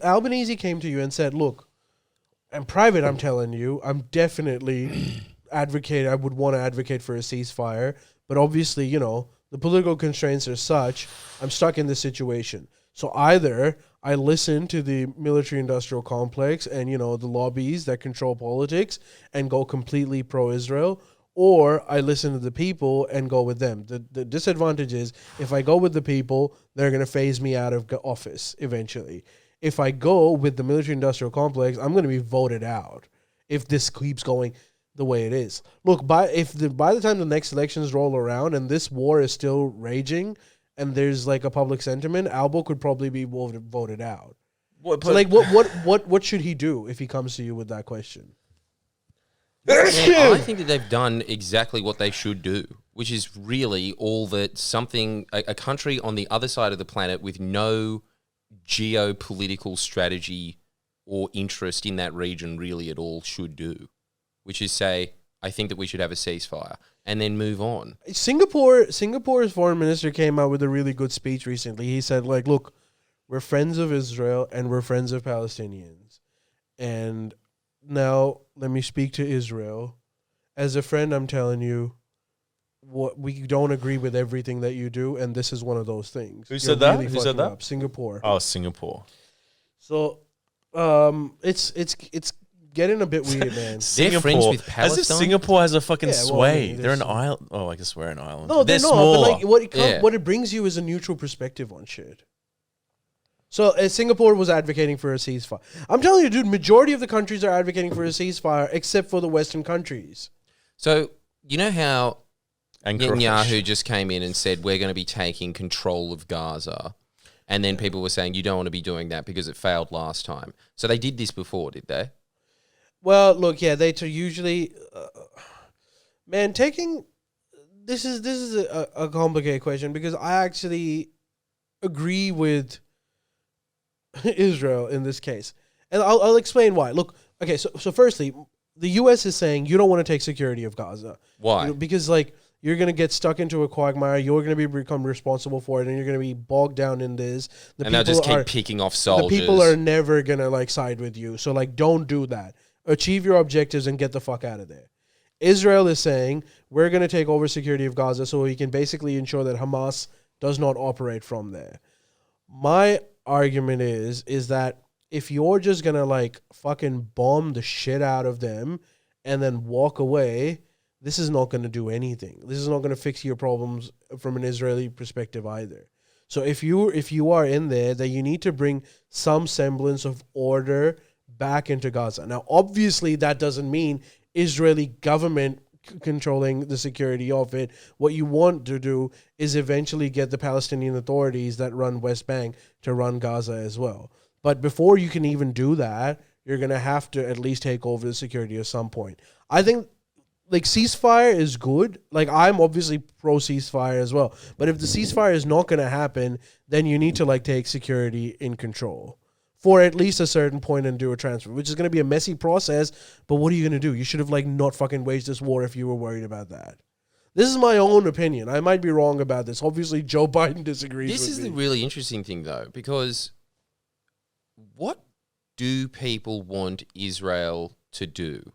S3: Albanese came to you and said, "Look, in private, I'm telling you, I'm definitely advocate. I would want to advocate for a ceasefire, but obviously, you know, the political constraints are such. I'm stuck in this situation. So either I listen to the military-industrial complex and, you know, the lobbies that control politics and go completely pro-Israel, or I listen to the people and go with them. The disadvantage is if I go with the people, they're going to phase me out of office eventually. If I go with the military-industrial complex, I'm going to be voted out if this keeps going the way it is. Look, by the time the next elections roll around and this war is still raging and there's like a public sentiment, Albo could probably be voted out. What should he do if he comes to you with that question?
S1: I think that they've done exactly what they should do, which is really all that a country on the other side of the planet with no geopolitical strategy or interest in that region really at all should do, which is say, I think that we should have a ceasefire and then move on.
S3: Singapore's foreign minister came out with a really good speech recently. He said, like, look, we're friends of Israel and we're friends of Palestinians. And now let me speak to Israel. As a friend, I'm telling you, we don't agree with everything that you do, and this is one of those things.
S2: Who said that? Who said
S3: fucking
S2: that?
S3: up. Singapore.
S2: Oh, Singapore.
S3: So, it's getting a bit weird, man.
S1: They're friends with
S2: As if
S1: Palestine?
S2: Singapore has a fucking
S3: Yeah, well,
S2: sway.
S3: I mean,
S2: they're an
S3: there's-
S2: island. Oh, I guess we're an island.
S3: No, they're not.
S2: smaller.
S3: But like,
S1: Yeah.
S3: what it brings you is a neutral perspective on shit. So Singapore was advocating for a ceasefire. I'm telling you, dude, majority of the countries are advocating for a ceasefire, except for the Western countries.
S1: So you know how
S2: And
S1: Netanyahu
S2: Croatia.
S1: just came in and said, we're going to be taking control of Gaza. And then people were saying, you don't want to be doing that because it failed last time. So they did this before, did they?
S3: Well, look, yeah, usually, man, this is a complicated question because I actually agree with Israel in this case, and I'll explain why. Look, okay, so firstly, the U.S. is saying you don't want to take security of Gaza.
S1: Why?
S3: Because like you're gonna get stuck into a quagmire, you're gonna become responsible for it, and you're gonna be bogged down in this.
S1: And they'll just keep picking off soldiers.
S3: The people are never gonna like side with you, so like don't do that. Achieve your objectives and get the fuck out of there. Israel is saying we're gonna take over security of Gaza so we can basically ensure that Hamas does not operate from there. My argument is that if you're just gonna like fucking bomb the shit out of them and then walk away, this is not gonna do anything. This is not gonna fix your problems from an Israeli perspective either. So if you are in there, that you need to bring some semblance of order back into Gaza. Now, obviously, that doesn't mean Israeli government controlling the security of it. What you want to do is eventually get the Palestinian authorities that run West Bank to run Gaza as well. But before you can even do that, you're going to have to at least take over the security at some point. I think like ceasefire is good. Like I'm obviously pro ceasefire as well. But if the ceasefire is not going to happen, then you need to like take security in control for at least a certain point and do a transfer, which is going to be a messy process. But what are you going to do? You should have like not fucking waged this war if you were worried about that. This is my own opinion. I might be wrong about this. Obviously, Joe Biden disagrees
S1: This
S3: with
S1: is
S3: me.
S1: the really interesting thing, though, because what do people want Israel to do?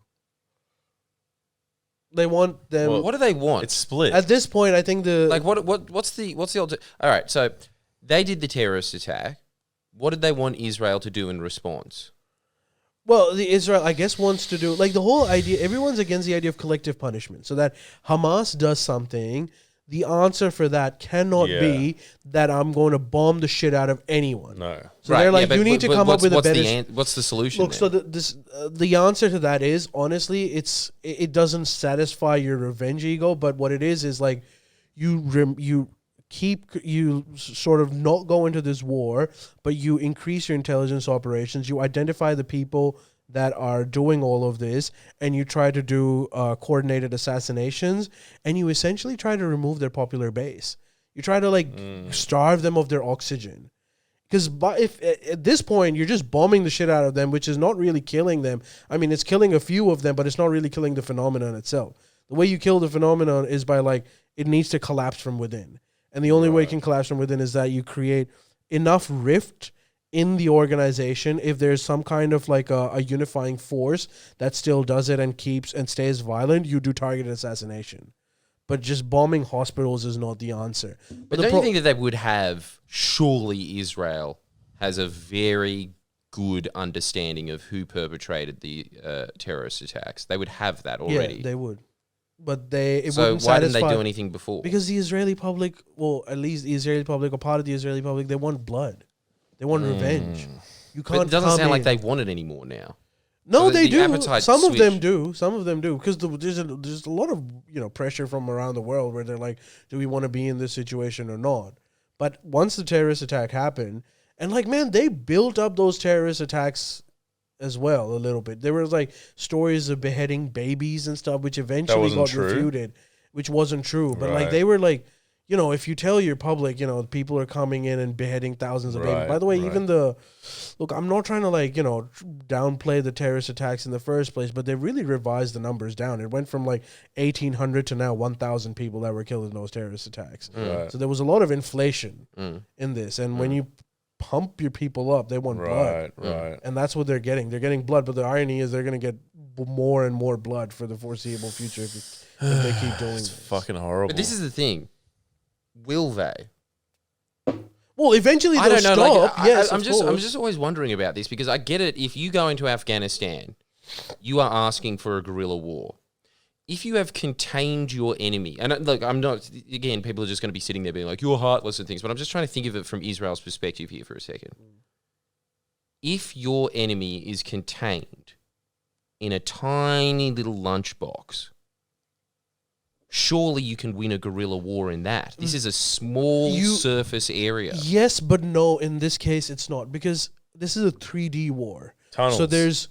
S3: They want them.
S2: Well,
S1: What do they want?
S2: It's split.
S3: At this point, I think
S1: like what's the all right, so they did the terrorist attack. What did they want Israel to do in response?
S3: Well, the Israel, I guess, wants to do like the whole idea. Everyone's against the idea of collective punishment, so that Hamas does something, The answer for that cannot be that I'm going to bomb the shit out of anyone.
S2: No.
S3: So they're like, you need to come up with a better...
S1: What's the solution?
S3: Look, so the answer to that is, honestly, it doesn't satisfy your revenge ego, but what it is like you sort of not go into this war, but you increase your intelligence operations, you identify the people that are doing all of this, and you try to do coordinated assassinations, and you essentially try to remove their popular base. You try to starve them of their oxygen. Because if at this point you're just bombing the shit out of them, which is not really killing them. I mean, it's killing a few of them, but it's not really killing the phenomenon itself. The way you kill the phenomenon is by it needs to collapse from within. And the only way it can collapse from within is that you create enough rift in the organization. If there's some kind of a unifying force that still does it and keeps and stays violent, you do targeted assassination. But just bombing hospitals is not the answer.
S1: But don't you think that they would have, surely Israel has a very good understanding of who perpetrated the terrorist attacks. They would have that already.
S3: Yeah, they would. But it
S1: so
S3: wouldn't
S1: why didn't
S3: satisfy,
S1: they do anything before?
S3: Because the Israeli public, well, at least the Israeli public or part of the Israeli public, they want blood. They want revenge. You can't.
S1: But it doesn't sound like they want it anymore now.
S3: No,
S1: So
S3: they
S1: the
S3: do.
S1: appetite
S3: Some of them
S1: switched.
S3: do. Some of them do. Because there's a lot of pressure from around the world where they're like, do we want to be in this situation or not? But once the terrorist attack happened, and man, they built up those terrorist attacks as well a little bit. There was stories of beheading babies and stuff, which eventually got refuted, which wasn't true. But they were if you tell your public, people are coming in and beheading thousands of babies. By the way, even look, I'm not trying to downplay the terrorist attacks in the first place, but they really revised the numbers down. It went from 1,800 to now 1,000 people that were killed in those terrorist attacks. So there was a lot of inflation in this. And when you pump your people up, they want blood.
S2: Right.
S3: And that's what they're getting. They're getting blood, but the irony is they're going to get more and more blood for the foreseeable future if they keep doing this.
S2: It's fucking horrible.
S1: But this is the thing. Will they?
S3: Well, eventually they'll
S1: I don't know.
S3: stop. Yes,
S1: I'm
S3: of course.
S1: just always wondering about this because I get it. If you go into Afghanistan, you are asking for a guerrilla war. If you have contained your enemy, and look, I'm not, again, people are just going to be sitting there being like, you're heartless and things, but I'm just trying to think of it from Israel's perspective here for a second. If your enemy is contained in a tiny little lunchbox, surely you can win a guerrilla war in that. This is a small surface area.
S3: Yes, but no, in this case it's not, because this is a 3D war.
S2: Tunnels.
S3: So there's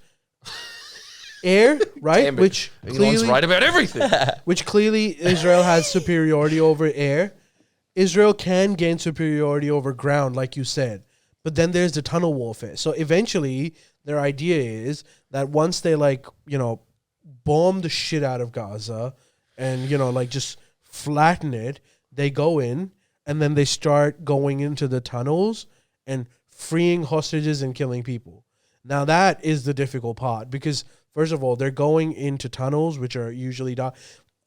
S3: air, right?
S1: Damn it.
S3: Which
S1: Elon's
S3: clearly,
S1: right about everything.
S3: which clearly Israel has superiority over air. Israel can gain superiority over ground, like you said. But then there's the tunnel warfare. So eventually their idea is that once they bomb the shit out of Gaza and, just flatten it, they go in and then they start going into the tunnels and freeing hostages and killing people. Now that is the difficult part because, first of all, they're going into tunnels, which are usually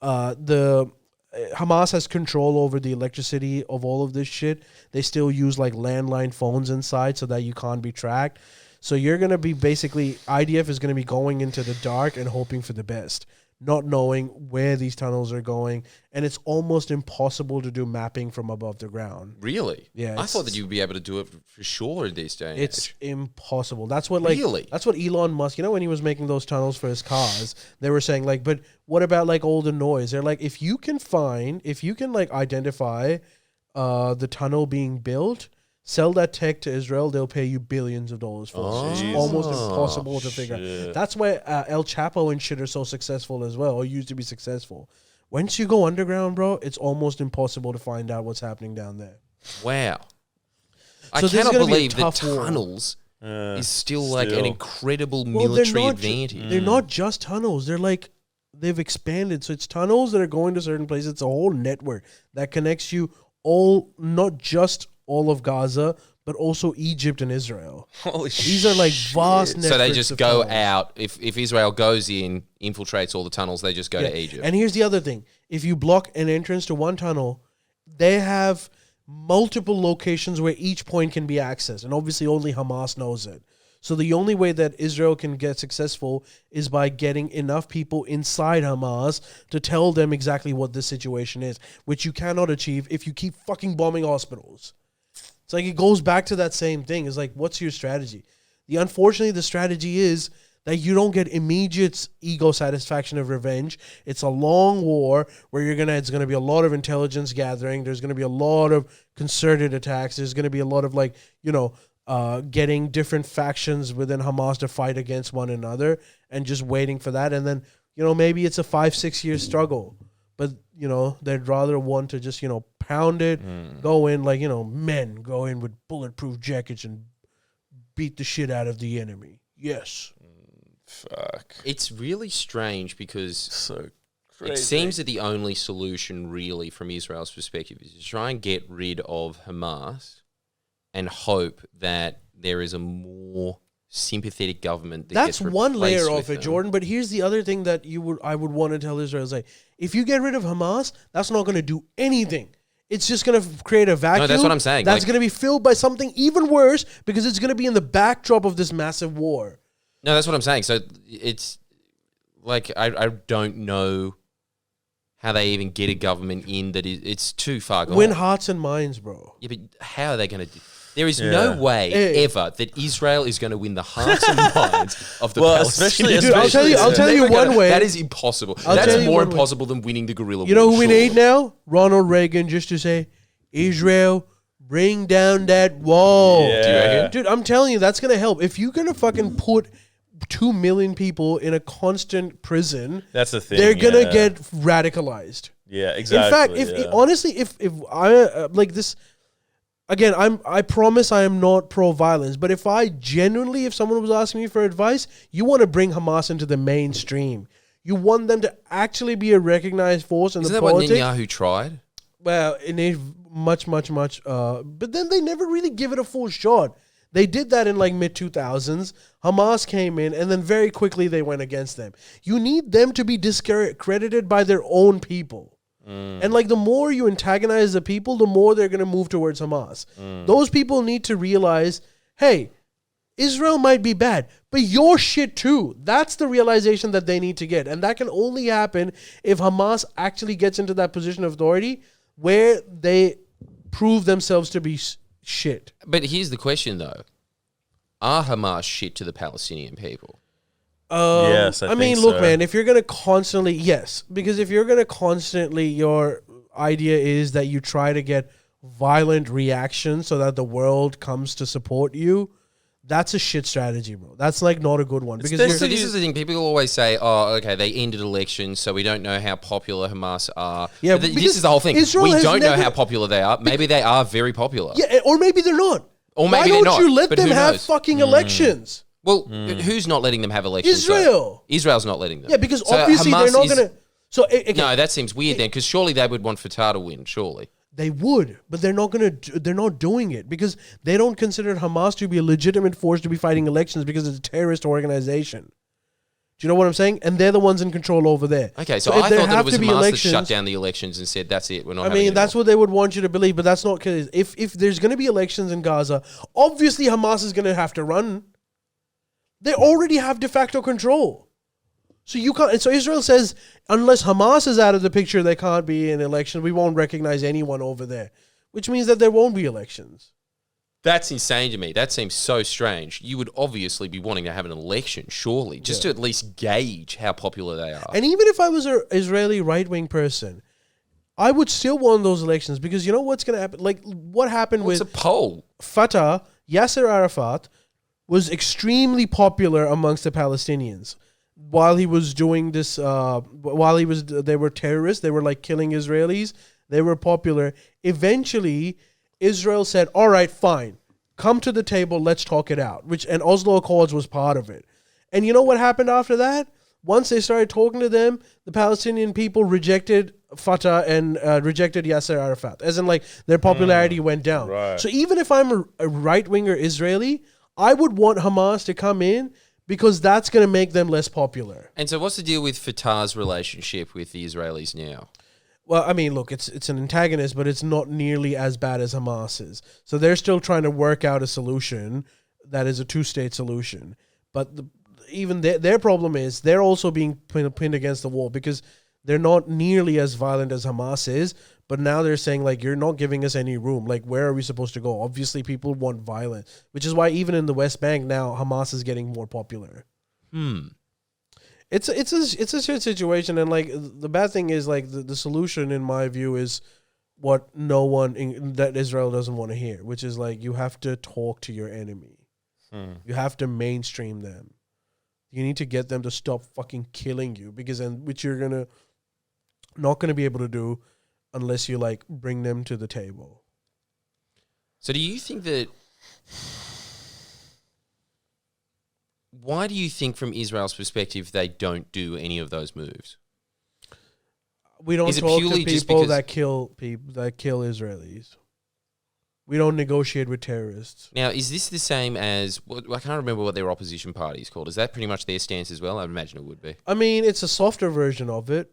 S3: Hamas has control over the electricity of all of this shit. They still use landline phones inside so that you can't be tracked. So you're going to be IDF is going to be going into the dark and hoping for the best, not knowing where these tunnels are going. And it's almost impossible to do mapping from above the ground.
S1: Really?
S3: Yeah.
S1: I thought that you'd be able to do it for sure in this day and
S3: It's
S1: age.
S3: impossible. That's what
S1: Really?
S3: That's what Elon Musk, when he was making those tunnels for his cars, they were saying but what about all the noise? They're if you can identify the tunnel being built, sell that tech to Israel, they'll pay you billions of dollars for it. It's almost impossible to figure out. That's why El Chapo and shit are so successful as well, or used to be successful. Once you go underground, bro, it's almost impossible to find out what's happening down there.
S1: Wow. I
S3: So this is
S1: cannot
S3: gonna be a
S1: believe that
S3: tough war.
S1: tunnels is still an incredible
S3: Well,
S1: military advantage.
S3: They're not just tunnels. They're they've expanded. So it's tunnels that are going to certain places. It's a whole network that connects you not just all of Gaza, but also Egypt and Israel.
S2: Holy
S3: These are vast networks.
S1: So they just
S3: of
S1: go
S3: tunnels.
S1: out. If Israel goes in, infiltrates all the tunnels, they just go to Egypt.
S3: And here's the other thing. If you block an entrance to one tunnel, they have multiple locations where each point can be accessed. And obviously only Hamas knows it. So the only way that Israel can get successful is by getting enough people inside Hamas to tell them exactly what the situation is, which you cannot achieve if you keep fucking bombing hospitals. It's like it goes back to that same thing. It's like, what's your strategy? Unfortunately, the strategy is that you don't get immediate ego satisfaction of revenge. It's a long war where it's gonna be a lot of intelligence gathering. There's gonna be a lot of concerted attacks. There's gonna be a lot of getting different factions within Hamas to fight against one another and just waiting for that. And then, maybe it's a 5-6 year struggle, but they'd rather want to just, pound it, go in men go in with bulletproof jackets and beat the shit out of the enemy. Yes.
S2: Fuck.
S1: It's really strange because
S2: So crazy.
S1: it seems that the only solution really from Israel's perspective is to try and get rid of Hamas and hope that there is a more sympathetic government that
S3: That's
S1: gets
S3: one
S1: replaced
S3: layer
S1: with
S3: of it,
S1: them.
S3: Jordan. But here's the other thing that I would want to tell Israel is if you get rid of Hamas, that's not going to do anything. It's just going to create a vacuum.
S1: No, that's what I'm saying.
S3: That's going to be filled by something even worse because it's going to be in the backdrop of this massive war.
S1: No, that's what I'm saying. So it's like I don't know how they even get a government in that it's too far gone.
S3: Win hearts and minds, bro.
S1: Yeah, but how are they going to do? There is no way ever that Israel is going to win the hearts and minds of the Palestinians.
S3: Dude, I'll tell you one way.
S1: That is impossible.
S3: I'll tell
S1: That's
S3: you
S1: more
S3: one way.
S1: impossible than winning the guerrilla war.
S3: You know who we
S1: surely.
S3: need now? Ronald Reagan, just to say, Israel, bring down that wall.
S2: Yeah.
S1: Do you reckon?
S3: Dude, I'm telling you, that's going to help. If you're going to fucking put 2 million people in a constant prison,
S2: That's the thing.
S3: they're going to get radicalized.
S2: Yeah, exactly.
S3: In fact, honestly, if I like this, again, I promise I am not pro-violence, but if someone was asking me for advice, you want to bring Hamas into the mainstream. You want them to actually be a recognized force in
S1: Isn't
S3: the
S1: that what
S3: politics.
S1: Netanyahu tried?
S3: Well, it needs much, but then they never really give it a full shot. They did that in mid-2000s. Hamas came in, and then very quickly they went against them. You need them to be discredited by their own people. And the more you antagonize the people, the more they're going to move towards Hamas. Those people need to realize, hey, Israel might be bad, but you're shit too. That's the realization that they need to get. And that can only happen if Hamas actually gets into that position of authority where they prove themselves to be shit.
S1: But here's the question, though. Are Hamas shit to the Palestinian people?
S2: Yes, I
S3: mean,
S2: think
S3: look,
S2: so.
S3: man, if you're going to constantly, yes, because if you're going to constantly, your idea is that you try to get violent reactions so that the world comes to support you, that's a shit strategy, bro. That's not a good one. Because
S1: So this is the thing. People always say, oh, okay, they ended elections, so we don't know how popular Hamas are.
S3: Yeah,
S1: But this
S3: because
S1: is the whole thing.
S3: Israel
S1: We
S3: has
S1: don't know
S3: never-
S1: how popular they are. Maybe they are very popular.
S3: yeah, or maybe they're not.
S1: Or
S3: Why
S1: maybe they're
S3: don't
S1: not,
S3: you let
S1: but
S3: them
S1: who
S3: have
S1: knows?
S3: fucking elections?
S1: Well, who's not letting them have elections?
S3: Israel.
S1: Israel's not letting them.
S3: Yeah, because
S1: So
S3: obviously
S1: Hamas
S3: they're not
S1: is-
S3: going to. So
S1: No, that seems weird then, because surely they would want Fatah to win, surely.
S3: They would, but they're not going to. They're not doing it because they don't consider Hamas to be a legitimate force to be fighting elections because it's a terrorist organization. Do you know what I'm saying? And they're the ones in control over there.
S1: Okay, so
S3: if
S1: I
S3: there
S1: thought that
S3: have
S1: it was
S3: to be
S1: Hamas that
S3: elections-
S1: shut down the elections and said, that's it, we're not
S3: I
S1: having
S3: mean,
S1: it
S3: that's
S1: anymore.
S3: what they would want you to believe, but that's not because if there's going to be elections in Gaza, obviously Hamas is going to have to run. They already have de facto control. So you can't. And so Israel says, unless Hamas is out of the picture, there can't be an election. We won't recognize anyone over there, which means that there won't be elections.
S1: That's insane to me. That seems so strange. You would obviously be wanting to have an election, surely, just to at least gauge how popular they are.
S3: And even if I was an Israeli right-wing person, I would still want those elections because you know what's going to happen? Like what happened
S1: What's
S3: with
S1: a poll?
S3: Fatah, Yasser Arafat was extremely popular amongst the Palestinians while he was doing this. They were terrorists. They were like killing Israelis. They were popular. Eventually, Israel said, "All right, fine, come to the table. Let's talk it out." And Oslo Accords was part of it. And you know what happened after that? Once they started talking to them, the Palestinian people rejected Fatah and rejected Yasser Arafat, as in like their popularity went down.
S2: right.
S3: So even if I'm a right-winger Israeli, I would want Hamas to come in because that's going to make them less popular.
S1: And so what's the deal with Fatah's relationship with the Israelis now?
S3: Well, I mean, look, it's an antagonist, but it's not nearly as bad as Hamas is. So they're still trying to work out a solution that is a two-state solution. But even their problem is they're also being pinned against the wall because they're not nearly as violent as Hamas is. But now they're saying, like, you're not giving us any room. Like, where are we supposed to go? Obviously, people want violence, which is why even in the West Bank now, Hamas is getting more popular. It's a shit situation, and like the bad thing is like the solution in my view is what no one that Israel doesn't want to hear, which is like you have to talk to your enemy. You have to mainstream them. You need to get them to stop fucking killing you, because then which you're not gonna be able to do unless you like bring them to the table.
S1: So do you think that? Why do you think, from Israel's perspective, they don't do any of those moves?
S3: We don't talk to people that kill Israelis. We don't negotiate with terrorists.
S1: Now, is this the same as... I can't remember what their opposition party is called. Is that pretty much their stance as well? I imagine it would be.
S3: I mean, it's a softer version of it,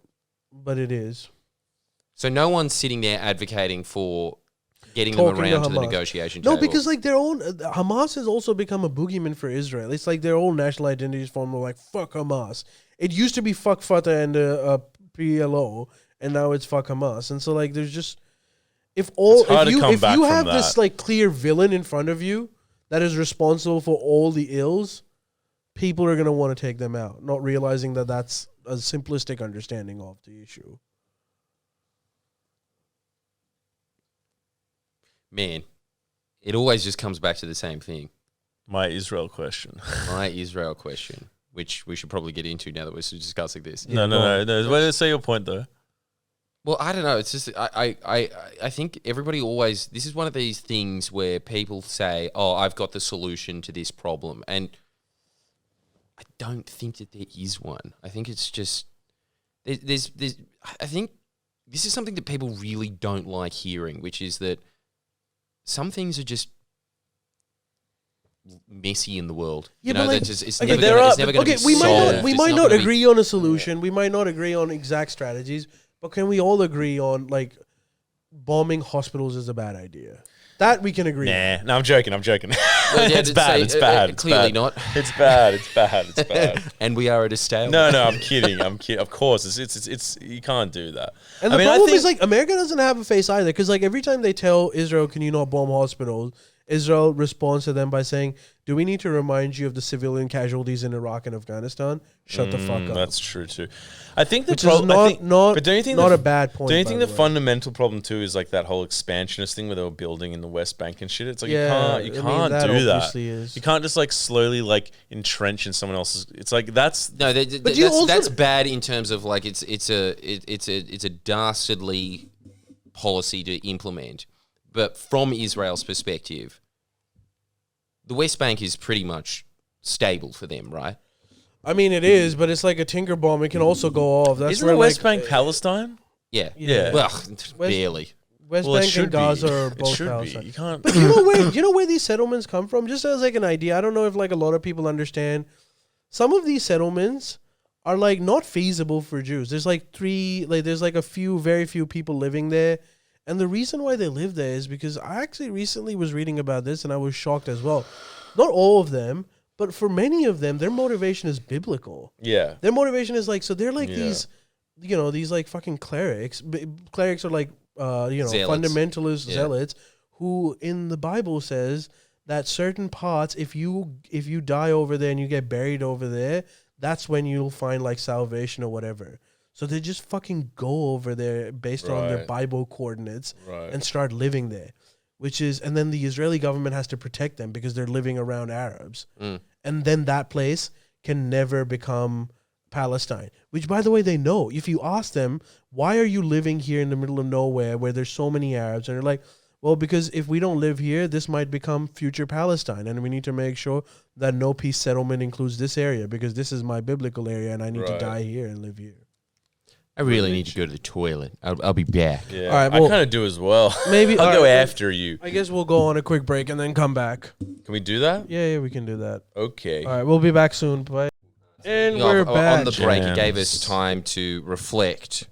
S3: but it is.
S1: So no one's sitting there advocating for getting them around to the negotiation table?
S3: No, because like their own... Hamas has also become a boogeyman for Israel. It's like their own national identity is formed of like, fuck Hamas. It used to be fuck Fatah and PLO, and now it's fuck Hamas. And so like there's just... If you have this like clear villain in front of you that is responsible for all the ills, people are going to want to take them out, not realizing that that's a simplistic understanding of the issue.
S1: Man, it always just comes back to the same thing.
S2: My Israel question, which we should probably get into now that we're discussing this. No. Let's say your point though.
S1: Well, I don't know. It's just I think everybody always... This is one of these things where people say, oh, I've got the solution to this problem. And I don't think that there is one. I think it's just... There's I think this is something that people really don't like hearing, which is that some things are just messy in the world.
S3: Yeah,
S1: you know,
S3: like,
S1: it's never going to be solved.
S3: We might not agree on a solution. We might not agree on exact strategies. But can we all agree on, like, bombing hospitals is a bad idea? That we can agree on.
S2: No, I'm joking. Well,
S1: yeah,
S2: it's bad.
S1: Clearly not.
S2: It's bad.
S1: And we are at a stalemate.
S2: No, I'm kidding. Of course, it's you can't do that.
S3: And the problem is, like, America doesn't have a face either. Because, like, every time they tell Israel, can you not bomb hospitals, Israel responds to them by saying, do we need to remind you of the civilian casualties in Iraq and Afghanistan? Shut the fuck up.
S2: That's true too. I think the
S3: but don't you think not a bad point?
S2: Don't you think the fundamental problem too is like that whole expansionist thing where they were building in the West Bank and shit? It's like you can't do that. You can't just like slowly like entrench in someone else's. It's like that's
S1: that's bad in terms of like it's a dastardly policy to implement. But from Israel's perspective, the West Bank is pretty much stable for them, right?
S3: I mean, it is, but it's like a tinker bomb. It can also go off.
S2: Isn't the West Bank Palestine?
S1: Yeah.
S2: Well,
S1: barely.
S3: West Bank and Gaza are both Palestine.
S2: You can't.
S3: But you know where these settlements come from? Just as like an idea, I don't know if like a lot of people understand. Some of these settlements are like not feasible for Jews. There's like there's like very few people living there. And the reason why they live there is because I actually recently was reading about this and I was shocked as well. Not all of them, but for many of them, their motivation is biblical.
S2: Yeah.
S3: Their motivation is like, so they're like these, these like fucking clerics. Clerics are like, zealots. Fundamentalist zealots who in the Bible says that certain parts, if you die over there and you get buried over there, that's when you'll find like salvation or whatever. So they just fucking go over there based on their Bible coordinates and start living there, and then the Israeli government has to protect them because they're living around Arabs. And then that place can never become Palestine, which by the way, they know. If you ask them, why are you living here in the middle of nowhere where there's so many Arabs? And they're like, well, because if we don't live here, this might become future Palestine. And we need to make sure that no peace settlement includes this area because this is my biblical area and I need to die here and live here.
S1: I really need to go to the toilet. I'll be back.
S2: Yeah, all right, well, I kind of do as well.
S3: Maybe
S2: I'll go after you.
S3: I guess we'll go on a quick break and then come back.
S2: Can we do that?
S3: Yeah, we can do that.
S2: Okay.
S3: All right, we'll be back soon. Bye. And we're back.
S1: On the break, it gave us time to reflect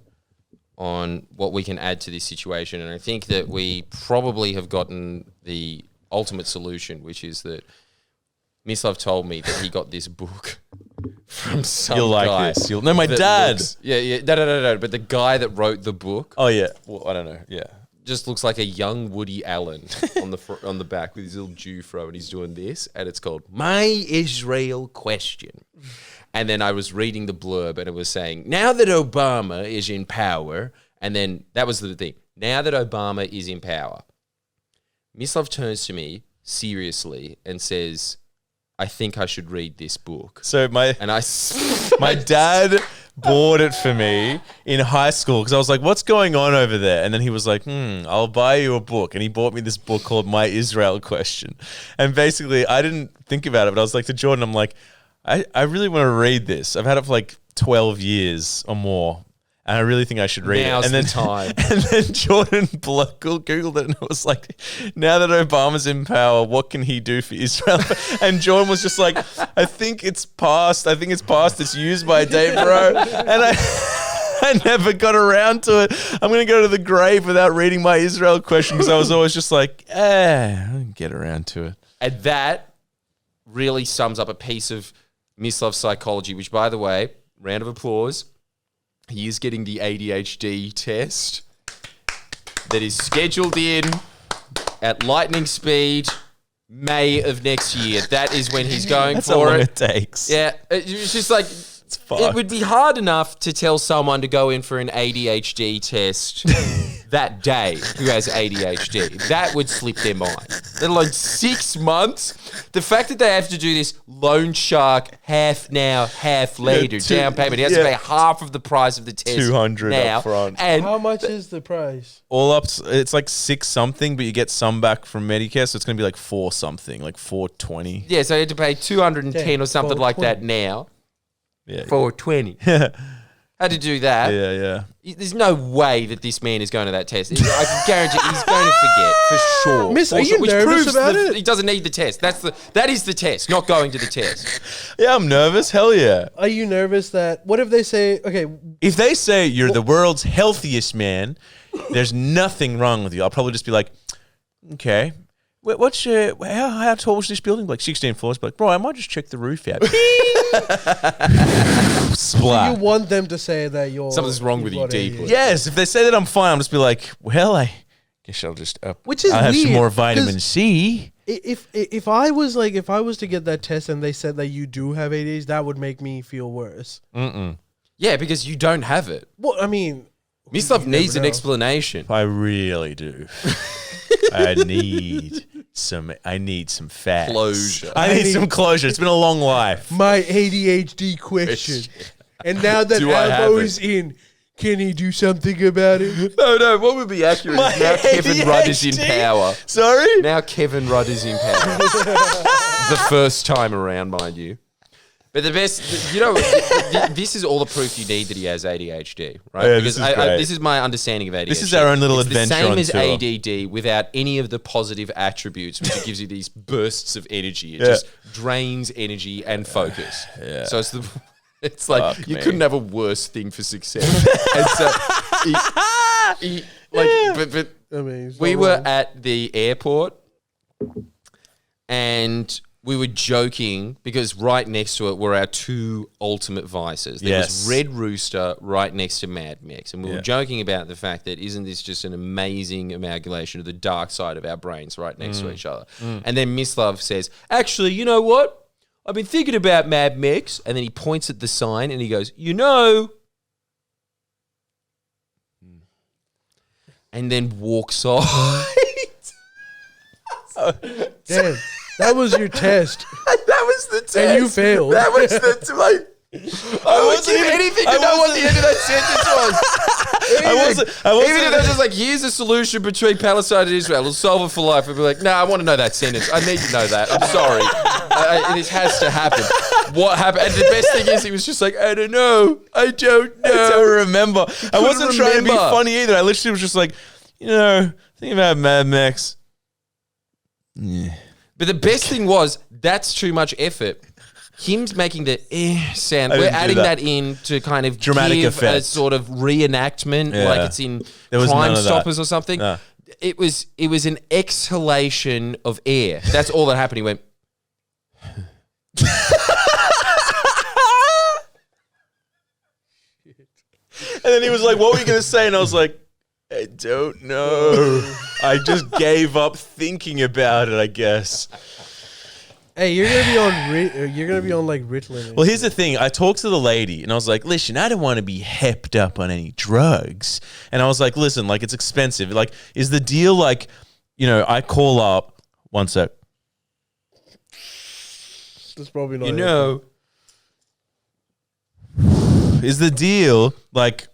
S1: on what we can add to this situation. And I think that we probably have gotten the ultimate solution, which is that Mislav told me that he got this book from some
S2: You'll like
S1: guy.
S2: this. No, my
S1: that
S2: dad.
S1: looks- No. But the guy that wrote the book
S2: Oh yeah. Well, I don't know. Yeah.
S1: just looks like a young Woody Allen on the back with his little Jew fro, and he's doing this, and it's called My Israel Question. And then I was reading the blurb, and it was saying, now that Obama is in power, and then that was the thing. Now that Obama is in power, Mislav turns to me seriously and says, I think I should read this book.
S2: So my dad bought it for me in high school because I was like, what's going on over there? And then he was like, I'll buy you a book. And he bought me this book called My Israel Question. And basically, I didn't think about it, but I was like to Jordan, I'm like, I really want to read this. I've had it for like 12 years or more. And I really think I should read
S1: Now's
S2: it. And then
S1: the time.
S2: And then Jordan Googled it and it was like, now that Obama's in power, what can he do for Israel? And Jordan was just like, I think it's past its use by date, bro. And I never got around to it. I'm going to go to the grave without reading My Israel Question because I was always just like, I didn't get around to it.
S1: And that really sums up a piece of Mislav's psychology, which, by the way, round of applause. He is getting the ADHD test that is scheduled in at lightning speed, May of next year. That is when he's going
S2: That's
S1: for
S2: how long
S1: it.
S2: it takes.
S1: Yeah, it's just like it would be hard enough to tell someone to go in for an ADHD test that day who has ADHD. That would slip their mind. Let alone 6 months. The fact that they have to do this loan shark half now, half later down payment. He has to pay half of the price of the test.
S2: $200
S1: now.
S2: up front.
S1: And
S3: How much is the price?
S2: All up, it's like 6 something, but you get some back from Medicare, so it's going to be like 4 something, like 420.
S1: yeah, so you had to pay 210 or something like that
S3: 420.
S1: now.
S2: Yeah,
S1: 420. Had to do that.
S2: yeah.
S1: There's no way that this man is going to that test. I can guarantee he's going to forget for sure.
S3: Miss,
S1: For
S3: are
S1: sure,
S3: you
S1: which
S3: nervous
S1: proves
S3: about it?
S1: he doesn't need the test. That is the test, not going to the test.
S2: Yeah, I'm nervous. Hell yeah.
S3: Are you nervous that, what if they say, okay,
S2: If they say you're the world's healthiest man, there's nothing wrong with you. I'll probably just be like, okay. What's how tall was this building? Like 16 floors. But like, bro, I might just check the roof out. Splat.
S3: you want them to say that you're...
S1: Something's wrong with
S3: you've
S1: you
S3: got
S1: deeply.
S3: ADHD.
S2: Yes, if they say that I'm fine, I'll just be like, well, I guess I'll just
S3: Which is
S2: I'll have some
S3: weird,
S2: more vitamin
S3: 'cause
S2: C.
S3: If I was to get that test and they said that you do have ADHD, that would make me feel worse.
S1: Yeah, because you don't have it.
S3: Well, I mean...
S1: Mislav
S3: you
S1: needs
S3: never
S1: an
S3: know.
S1: explanation.
S2: I really do. I need some facts.
S1: Closure.
S2: I need some closure. It's been a long life.
S3: My ADHD question. And now that
S1: Do I have
S3: Albo
S1: it?
S3: is in, can he do something about it?
S1: No, what would be accurate
S2: My
S1: is now Kevin Rudd is in
S2: ADHD?
S1: power.
S2: Sorry?
S1: Now Kevin Rudd is in power. The first time around, mind you. But the best, this is all the proof you need that he has ADHD, right?
S2: Yeah,
S1: because
S2: this is great.
S1: this is my understanding of ADHD.
S2: This is our own little
S1: it's
S2: adventure
S1: the same
S2: on
S1: as
S2: tour.
S1: ADD without any of the positive attributes, which it gives you these bursts of energy. It just drains energy and focus. So it's like
S2: Fuck
S1: you
S2: me.
S1: couldn't have a worse thing for success. And so, but
S3: I mean, it's
S1: we
S3: not
S1: were
S3: wrong.
S1: at the airport and we were joking because right next to it were our 2 ultimate vices. There
S2: Yes.
S1: was Red Rooster right next to Mad Max. And we were
S2: Yeah.
S1: joking about the fact that isn't this just an amazing amalgamation of the dark side of our brains right next to each other? And then Mislav says, actually, you know what? I've been thinking about Mad Max. And then he points at the sign and he goes, and then walks off.
S3: Damn, that was your test.
S1: That was the test.
S3: And you failed.
S1: That was the like. I would give anything to know what the end of that sentence was.
S2: I wasn't-
S1: Even if they're just like, here's a solution between Palestine and Israel, we'll solve it for life. I'd be like, no, I want to know that sentence. I need to know that. I'm sorry. This has to happen. What happened? And the best thing is, he was just like, I don't know. I don't know.
S2: I don't remember. I wasn't trying to be
S1: remember.
S2: funny either. I literally was just like, think about Mad Max. Yeah.
S1: But the best thing was, that's too much effort. Him making the sound,
S2: I
S1: we're
S2: didn't do
S1: adding
S2: that.
S1: that in to kind of
S2: Dramatic
S1: give a
S2: effect.
S1: sort of reenactment,
S2: Yeah.
S1: like it's in
S2: There was
S1: Crime
S2: none of that.
S1: Stoppers or something.
S2: No.
S1: It was an exhalation of air. That's all that happened. He went,
S2: And then he was like, what were you going to say? And I was like, I don't know. I just gave up thinking about it, I guess.
S3: Hey, you're gonna be on like Ritalin.
S2: Well, here's the thing. I talked to the lady and I was like, listen, I don't want to be hepped up on any drugs. And I was like, listen, like, it's expensive. Like, is the deal like, I call up, one sec.
S3: That's probably not.
S2: Is the deal like,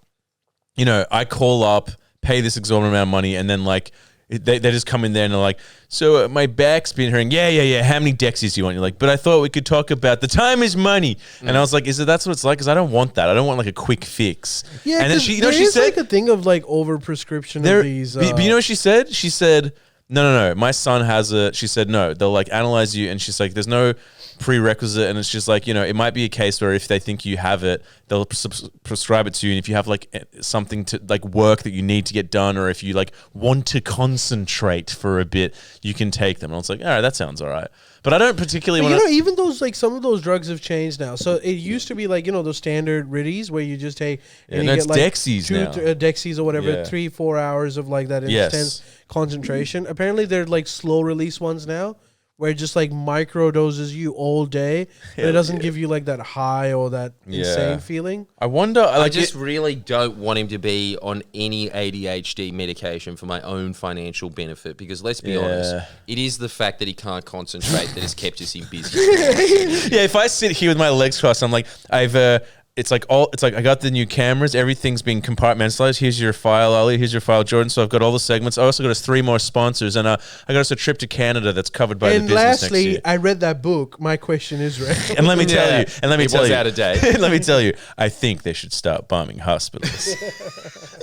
S2: I call up, pay this exorbitant amount of money, and then like they just come in there and they're like, so my back's been hurting. Yeah. How many Dexies do you want? You're like, but I thought we could talk about the time is money. And I was like, that's what it's like? Because I don't want that. I don't want like a quick fix.
S3: Yeah,
S2: and then
S3: she
S2: said
S3: like a thing of like over prescription of these.
S2: But you know what she said? She said, no. My son has she said, no, they'll like analyze you. And she's like, there's no prerequisite. And it's just like, it might be a case where if they think you have it, they'll prescribe it to you. And if you have like something to like work that you need to get done, or if you like want to concentrate for a bit, you can take them. And I was like, all right, that sounds all right. But I don't particularly want to.
S3: Even those like some of those drugs have changed now. So it used to be like those standard Riddies where you just take and you get like
S2: Dexies now.
S3: Dexies or whatever, 3-4 hours of like that intense concentration. Apparently they're like slow release ones now, where it just like micro doses you all day, but it doesn't give you like that high or that insane feeling.
S2: I wonder.
S1: I just really don't want him to be on any ADHD medication for my own financial benefit, because let's be honest, it is the fact that he can't concentrate that has kept us in busy.
S2: If I sit here with my legs crossed, I'm like, it's like I got the new cameras. Everything's being compartmentalized. Here's your file, Ali. Here's your file, Jordan. So I've got all the segments. I also got us 3 more sponsors, and I got us a trip to Canada that's covered by the business next year.
S3: And lastly, I read that book. My question is right.
S2: And let me tell you. And let me tell you.
S1: Out of date.
S2: Let me tell you. I think they should start bombing hospitals.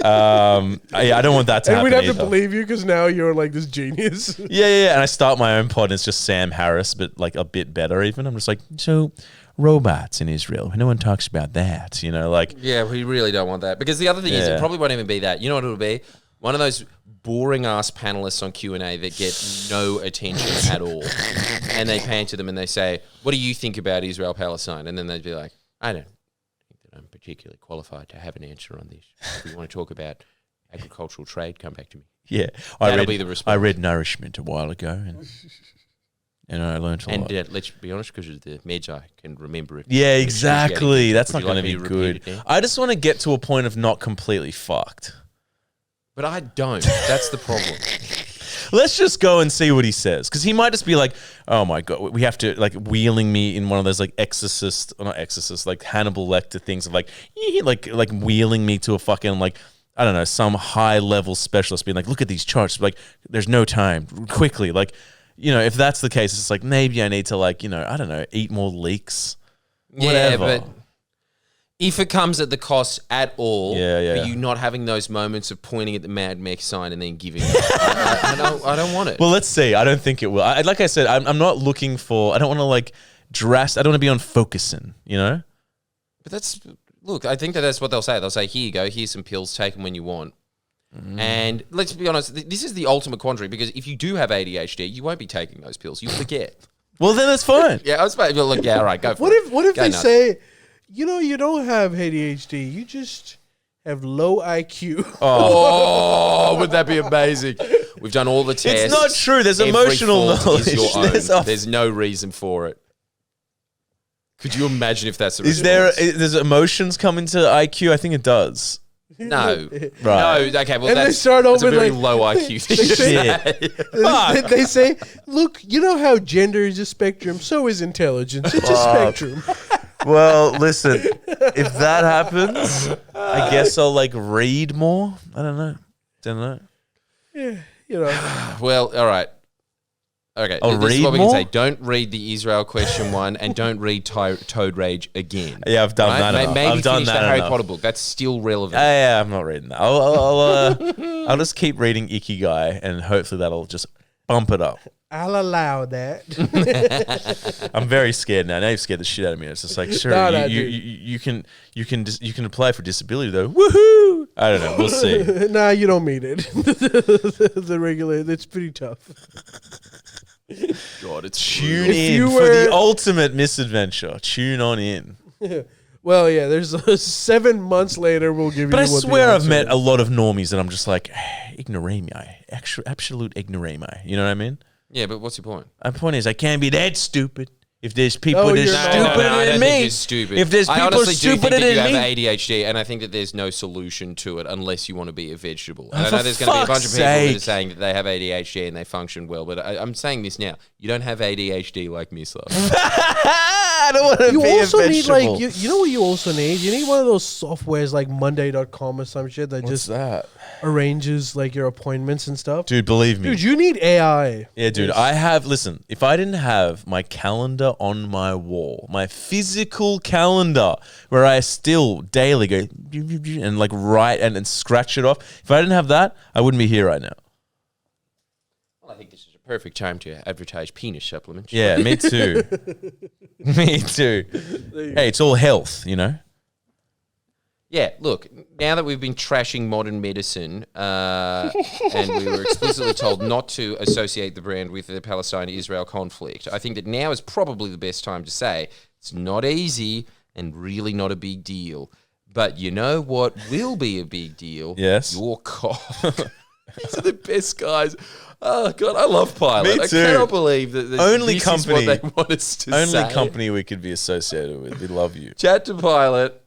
S2: I don't want that to happen.
S3: And we'd have
S2: either.
S3: to believe you because now you're like this genius.
S2: Yeah. And I start my own pod, and it's just Sam Harris, but like a bit better. Even I'm just like, so robots in Israel. No one talks about that, like.
S1: Yeah, we really don't want that, because the other thing is it probably won't even be that. You know what it'll be? One of those boring ass panelists on Q&A that get no attention at all, and they pan to them and they say, "What do you think about Israel Palestine?" And then they'd be like, "I don't think that I'm particularly qualified to have an answer on this. If we want to talk about agricultural trade, come back to me."
S2: Yeah,
S1: That'll be the response.
S2: I read Nourishment a while ago, and I learned a lot.
S1: And let's be honest, because of the meds, I can remember it.
S2: Yeah, exactly. That's not going to be
S1: repeat
S2: good.
S1: it now?
S2: I just want to get to a point of not completely fucked.
S1: But I don't. That's the problem.
S2: Let's just go and see what he says, because he might just be like, "Oh my god, we have to like wheeling me in one of those like like Hannibal Lecter things of like wheeling me to a fucking like." I don't know, some high level specialist being like, look at these charts, like there's no time, quickly, like. If that's the case, it's like maybe I need to I don't know, eat more leeks. Whatever.
S1: Yeah, but if it comes at the cost at all,
S2: for
S1: you not having those moments of pointing at the Mad Mech sign and then giving up, I don't want it.
S2: Well, let's see. I don't think it will. Like I said, I'm not looking for. I don't want to I don't want to be on focusing.
S1: But look. I think that's what they'll say. They'll say, "Here you go. Here's some pills. Take them when you want." And let's be honest, this is the ultimate quandary, because if you do have ADHD, you won't be taking those pills. You'll forget.
S2: Well, then that's fine.
S1: I was about to look, all right, go for it.
S3: What if
S1: Go
S3: they
S1: nuts.
S3: say, you don't have ADHD, you just have low IQ.
S1: Oh, would that be amazing? We've done all the tests.
S2: It's not true. There's
S1: Every
S2: emotional
S1: fault is
S2: knowledge.
S1: your own. There's no reason for it. Could you imagine if that's the
S2: Is
S1: response?
S2: there's emotions come into IQ? I think it does.
S1: No.
S2: Right.
S1: No, okay, well,
S3: And they
S1: that's,
S3: start
S1: that's a
S3: over
S1: very
S3: like-
S1: low IQ thing to say.
S3: They say, look, you know how gender is a spectrum, so is intelligence. It's a spectrum.
S2: Well, listen, if that happens, I guess I'll read more. I don't know.
S3: Yeah,
S1: Well, all right. Okay,
S2: I'll
S1: this is
S2: read
S1: what we
S2: more?
S1: can say. Don't read the Israel question one, and don't read Toad Rage again.
S2: Yeah, I've done that enough.
S1: Maybe
S2: I've done
S1: finish
S2: that
S1: the Harry
S2: enough.
S1: Potter book. That's still relevant.
S2: Yeah, I'm not reading that. I'll just keep reading Icky Guy, and hopefully that'll just bump it up.
S3: I'll allow that.
S2: I'm very scared now. Now you've scared the shit out of me. It's just like, sure,
S3: No,
S2: you can apply for disability though. Woohoo! I don't know. We'll see.
S3: Nah, you don't mean it. The regulator, it's pretty tough.
S1: God, it's
S2: Tune
S3: If
S2: in
S3: you
S2: for
S3: were-
S2: the ultimate misadventure. Tune on in.
S3: Well, yeah, there's 7 months later we'll give
S2: But
S3: you
S2: I
S3: what the
S2: swear I've
S3: answer
S2: met
S3: is.
S2: a lot of normies that I'm just like, ignorami, absolute ignorami. You know what I mean?
S1: Yeah, but what's your point?
S2: My point is, I can't be that stupid. If there's people
S3: No,
S2: that are
S3: you're not.
S2: stupider
S1: I
S2: than
S1: don't
S2: me,
S1: think you're stupid.
S2: if there's
S1: I
S2: people
S1: honestly do think
S2: stupider
S1: that you
S2: than
S1: have
S2: me,
S1: ADHD, and I think that there's no solution to it unless you want to be a vegetable. And I
S2: for
S1: know there's going to be a bunch of people that are
S2: fuck's
S1: saying that they have ADHD and they function well, but I'm saying this now. You don't have ADHD like Mislav.
S2: I don't want to
S3: You
S2: be a
S3: also need
S2: vegetable.
S3: like you know what you also need? You need one of those softwares like Monday.com or some shit that
S2: What's
S3: just
S2: that?
S3: arranges like your appointments and stuff.
S2: Dude, believe me.
S3: Dude, you need AI.
S2: Yeah, dude, listen, if I didn't have my calendar on my wall, my physical calendar, where I still daily go and like write and scratch it off, if I didn't have that, I wouldn't be here right now.
S1: Well, I think this is a perfect time to advertise penis supplements.
S2: Yeah, me too. Me too. Hey, it's all health, you know?
S1: Yeah, look, now that we've been trashing modern medicine and we were explicitly told not to associate the brand with the Palestine-Israel conflict, I think that now is probably the best time to say it's not easy and really not a big deal. But you know what will be a big deal?
S2: Yes.
S1: Your cock. These are the best guys. Oh, God, I love Pilot.
S2: Me
S1: I
S2: too.
S1: cannot believe that
S2: Only
S1: this
S2: company-
S1: is what they want us to
S2: Only
S1: say.
S2: company we could be associated with. We love you.
S1: Chat to Pilot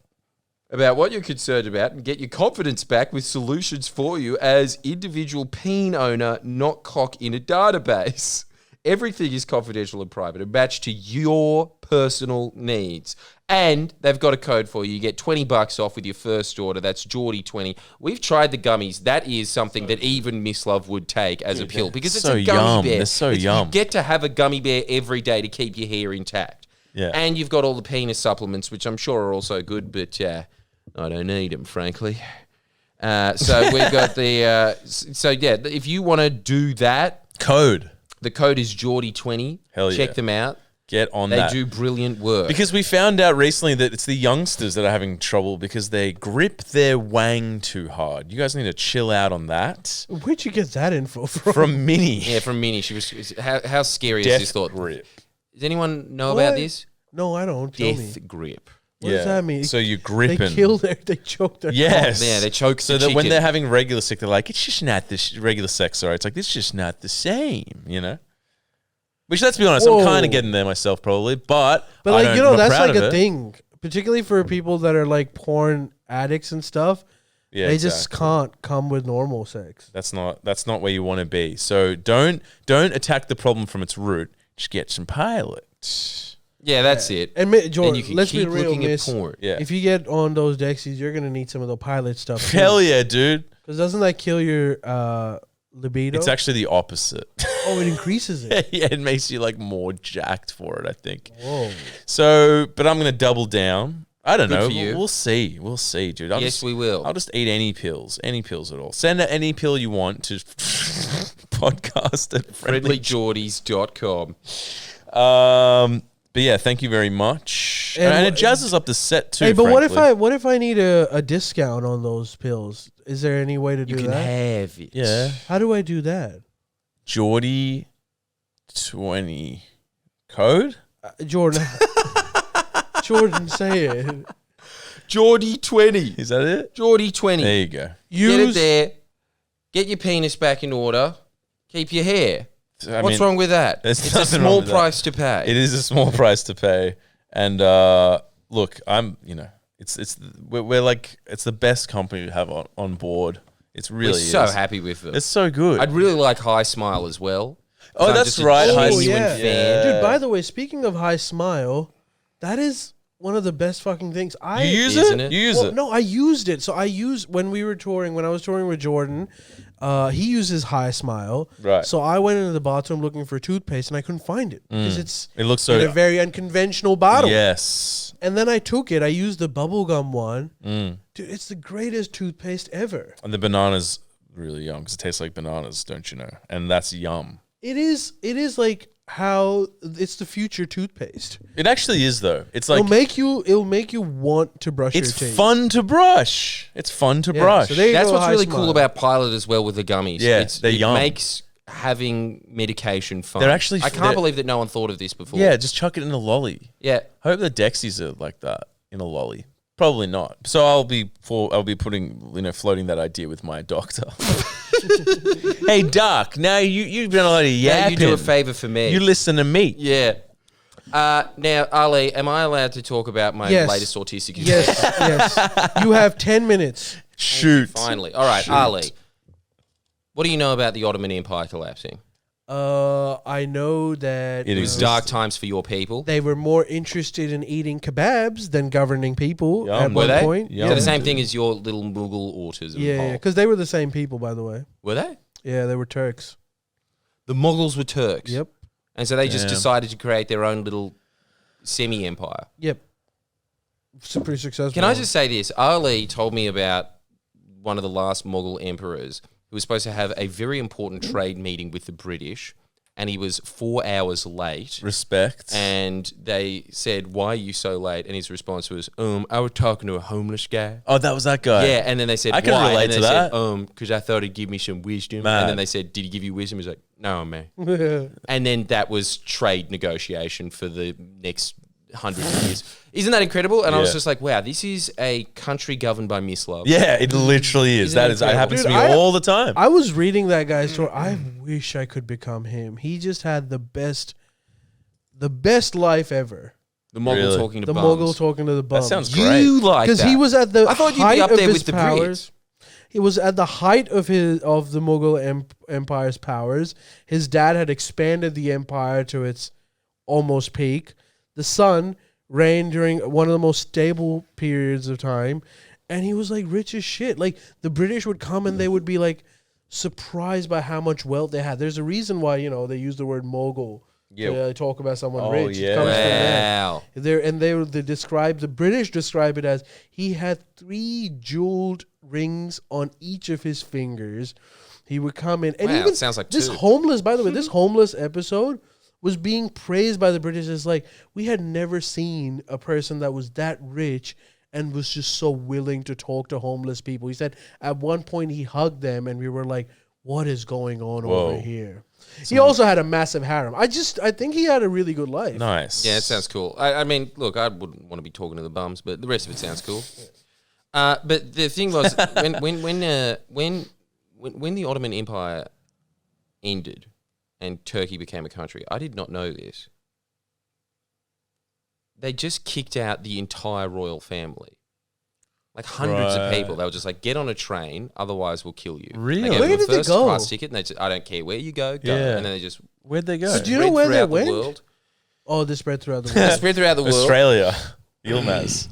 S1: about what you're concerned about and get your confidence back with solutions for you as individual peen owner, not cock in a database. Everything is confidential and private and matched to your personal needs. And they've got a code for you. You get $20 off with your first order. That's Geordie20. We've tried the gummies. That is something that even Mislav would take as a pill because it's
S2: so
S1: a gummy
S2: yum.
S1: bear.
S2: They're so
S1: You
S2: yum.
S1: get to have a gummy bear every day to keep your hair intact.
S2: Yeah.
S1: And you've got all the penis supplements, which I'm sure are also good, but I don't need them, frankly. So we've got the... if you want to do that,
S2: Code.
S1: the code is Geordie20.
S2: Hell yeah.
S1: Check them out.
S2: Get on
S1: They
S2: that.
S1: do brilliant work.
S2: Because we found out recently that it's the youngsters that are having trouble because they grip their wang too hard. You guys need to chill out on that.
S3: Where'd you get that info from?
S2: From Minnie.
S1: Yeah, from Minnie. She was... How scary is
S2: Death
S1: this thought?
S2: grip.
S1: Does anyone know
S3: What?
S1: about this?
S3: No, I don't. Tell me.
S1: Death grip.
S3: What does that mean?
S2: So you're
S3: They
S2: gripping.
S3: they choke their
S2: Yes.
S1: Yeah, they choke
S2: So
S1: the
S2: that when
S1: chicken.
S2: they're having regular sex, they're like, it's just not this regular sex. Sorry, it's like it's just not the same, you know. Which, let's be honest, I'm
S3: Whoa.
S2: kind of getting there myself, probably. But
S3: But
S2: I
S3: like
S2: don't-
S3: you know,
S2: I'm
S3: that's
S2: proud
S3: like
S2: of
S3: a
S2: it.
S3: thing, particularly for people that are like porn addicts and stuff.
S2: Yeah,
S3: They just
S2: exactly.
S3: can't come with normal sex.
S2: That's not where you want to be. So don't attack the problem from its root. Just get some pilot.
S1: Yeah, that's it.
S3: And Jordan,
S1: you can
S3: let's be
S1: keep
S3: real,
S1: looking at
S3: miss.
S1: porn.
S2: Yeah.
S3: If you get on those Dexies, you're gonna need some of the pilot stuff.
S2: Hell yeah, dude.
S3: Because doesn't that kill your libido?
S2: It's actually the opposite.
S3: Oh, it increases it.
S2: Yeah, it makes you like more jacked for it, I think.
S3: Whoa.
S2: So, but I'm gonna double down. I don't
S1: Good
S2: know.
S1: for you.
S2: We'll see. We'll see, dude.
S1: Yes, we will.
S2: I'll just eat any pills at all. Send any pill you want to podcast at
S1: Friendlyjordies.com.
S2: But yeah, thank you very much.
S3: And
S2: And,
S3: wha-
S2: it jazzes up the set too.
S3: Hey, but
S2: frankly.
S3: what if I need a discount on those pills? Is there any way to
S1: You
S3: do
S1: can
S3: that?
S1: have it.
S2: Yeah,
S3: How do I do that?
S2: Geordie 20 code?
S3: Jordan. Jordan, say it.
S1: Geordie20.
S2: Is that it?
S1: Geordie20.
S2: There you go.
S1: Get it there. Get your penis back in order. Keep your hair. What's wrong with that?
S2: there's
S1: It's a
S2: nothing wrong
S1: small
S2: with that.
S1: price to pay.
S2: It is a small price to pay. And look, we're like, it's the best company to have on board. It's really
S1: We're so
S2: is.
S1: happy with them.
S2: It's so good.
S1: I'd really like High Smile as well.
S2: Oh,
S1: I'm
S2: that's
S1: just a
S2: right, High
S1: genuine
S3: Smile.
S1: fan.
S3: Dude, by the way, speaking of High Smile, that is one of the best fucking things.
S2: you use
S1: Isn't
S2: it?
S1: it?
S2: You use
S3: Well,
S2: it?
S3: no, I used it. So I used when I was touring with Jordan, he uses High Smile.
S2: Right.
S3: So I went into the bathroom looking for toothpaste and I couldn't find it because it's
S2: It looks so.
S3: in a very unconventional bottle.
S2: Yes.
S3: And then I took it. I used the bubblegum one. Dude, it's the greatest toothpaste ever.
S2: And the banana's really yum because it tastes like bananas, don't you know? And that's yum.
S3: It is like how it's the future toothpaste.
S2: It actually is though. It's like
S3: It'll make you want to brush your
S2: it's
S3: teeth.
S2: fun to brush. It's fun to
S3: Yeah,
S2: brush.
S3: so there you
S1: That's
S3: go,
S1: what's
S3: High
S1: really
S3: Smile.
S1: cool about Pilot as well with the gummies.
S2: Yeah, they're
S1: it
S2: yum.
S1: makes having medication fun.
S2: They're actually-
S1: I can't
S2: they're-
S1: believe that no one thought of this before.
S2: Yeah, just chuck it in a lolly.
S1: Yeah.
S2: I hope the Dexies are like that in a lolly. Probably not. So I'll be putting, floating that idea with my doctor. Hey, Doc, now you've done a lot of
S1: Now
S2: yapping.
S1: you do a favor for me.
S2: You listen to me.
S1: Yeah. Now, Ali, am I allowed to talk about my
S3: Yes.
S1: latest autistic
S3: Yes, yes. You have 10 minutes.
S2: Shoot.
S1: Finally. All right, Ali. What do you know about the Ottoman Empire collapsing?
S3: I know that
S2: It
S1: It was
S2: exists.
S1: dark times for your people.
S3: they were more interested in eating kebabs than governing people
S2: Yum.
S3: at
S2: Were
S3: one
S1: they?
S3: point.
S2: Yum.
S1: So the same thing as your little Mughal autism.
S3: Yeah,
S1: hole.
S3: because they were the same people, by the way.
S1: Were they?
S3: Yeah, they were Turks.
S1: The Mughals were Turks.
S3: Yep.
S1: And so they just
S2: Damn.
S1: decided to create their own little semi-empire.
S3: Yep. It's pretty successful.
S1: Can I just say this? Ali told me about one of the last Mughal emperors who was supposed to have a very important trade meeting with the British, and he was 4 hours late.
S2: Respect.
S1: And they said, "Why are you so late?" And his response was, I was talking to a homeless guy."
S2: Oh, that was that guy.
S1: Yeah, and then they said,
S2: I can
S1: "Why?"
S2: relate
S1: and
S2: to
S1: they
S2: that.
S1: said, because I thought he'd give me some wisdom.
S2: Mad.
S1: And then they said, "Did he give you wisdom?" He's like, "No, man."
S3: Yeah.
S1: And then that was trade negotiation for the next hundreds of years. Isn't that incredible? And I was
S2: Yeah.
S1: just like, wow, this is a country governed by Mislav.
S2: Yeah, it literally is.
S1: Isn't
S2: That
S1: it
S2: is. That
S1: incredible?
S2: happens
S3: Dude,
S2: to me all the time.
S3: I was reading that guy's story. I wish I could become him. He just had the best life ever.
S1: The Mughal
S2: Really?
S1: talking to
S3: The
S1: bums.
S3: Mughal talking to the bums.
S2: sounds great.
S1: You like that.
S3: Because he was at the
S1: I thought you'd
S3: height
S1: be up
S3: of
S1: there
S3: his
S1: with the
S3: powers.
S1: Brits.
S3: He was at the height of the Mughal Empire's powers. His dad had expanded the empire to its almost peak. The son reigned during one of the most stable periods of time, and he was like rich as shit. Like the British would come and they would be like surprised by how much wealth they had. There's a reason why they use the word mogul.
S2: Yeah.
S3: To talk about someone
S2: Oh,
S3: rich. It
S2: yeah.
S3: comes from that.
S1: Wow.
S3: The British describe it as he had 3 jeweled rings on each of his fingers. He would come in, and
S1: Wow,
S3: even
S1: it sounds like
S3: this
S1: 2.
S3: homeless. By the way, this homeless episode was being praised by the British as like we had never seen a person that was that rich and was just so willing to talk to homeless people. He said at one point he hugged them, and we were like, "What is going on over here?" He also had a massive harem. I think he had a really good life.
S2: Nice.
S1: Yeah, it sounds cool. I mean, look, I wouldn't want to be talking to the bums, but the rest of it sounds cool. But the thing was, when the Ottoman Empire ended and Turkey became a country, I did not know this. They just kicked out the entire royal family. Like hundreds of people. They were just like, get on a train, otherwise we'll kill you.
S2: Really?
S1: They gave
S3: Where
S1: them a
S3: did they
S1: first
S3: go?
S1: class ticket, and they said, I don't care where you go, go.
S2: Yeah.
S1: And then they just
S2: Where'd they go?
S3: So do you know
S1: spread
S3: where they
S1: throughout the
S3: went?
S1: world.
S3: Oh, they spread throughout the
S1: They
S3: world.
S1: spread throughout the world.
S2: Australia. Yilmaz.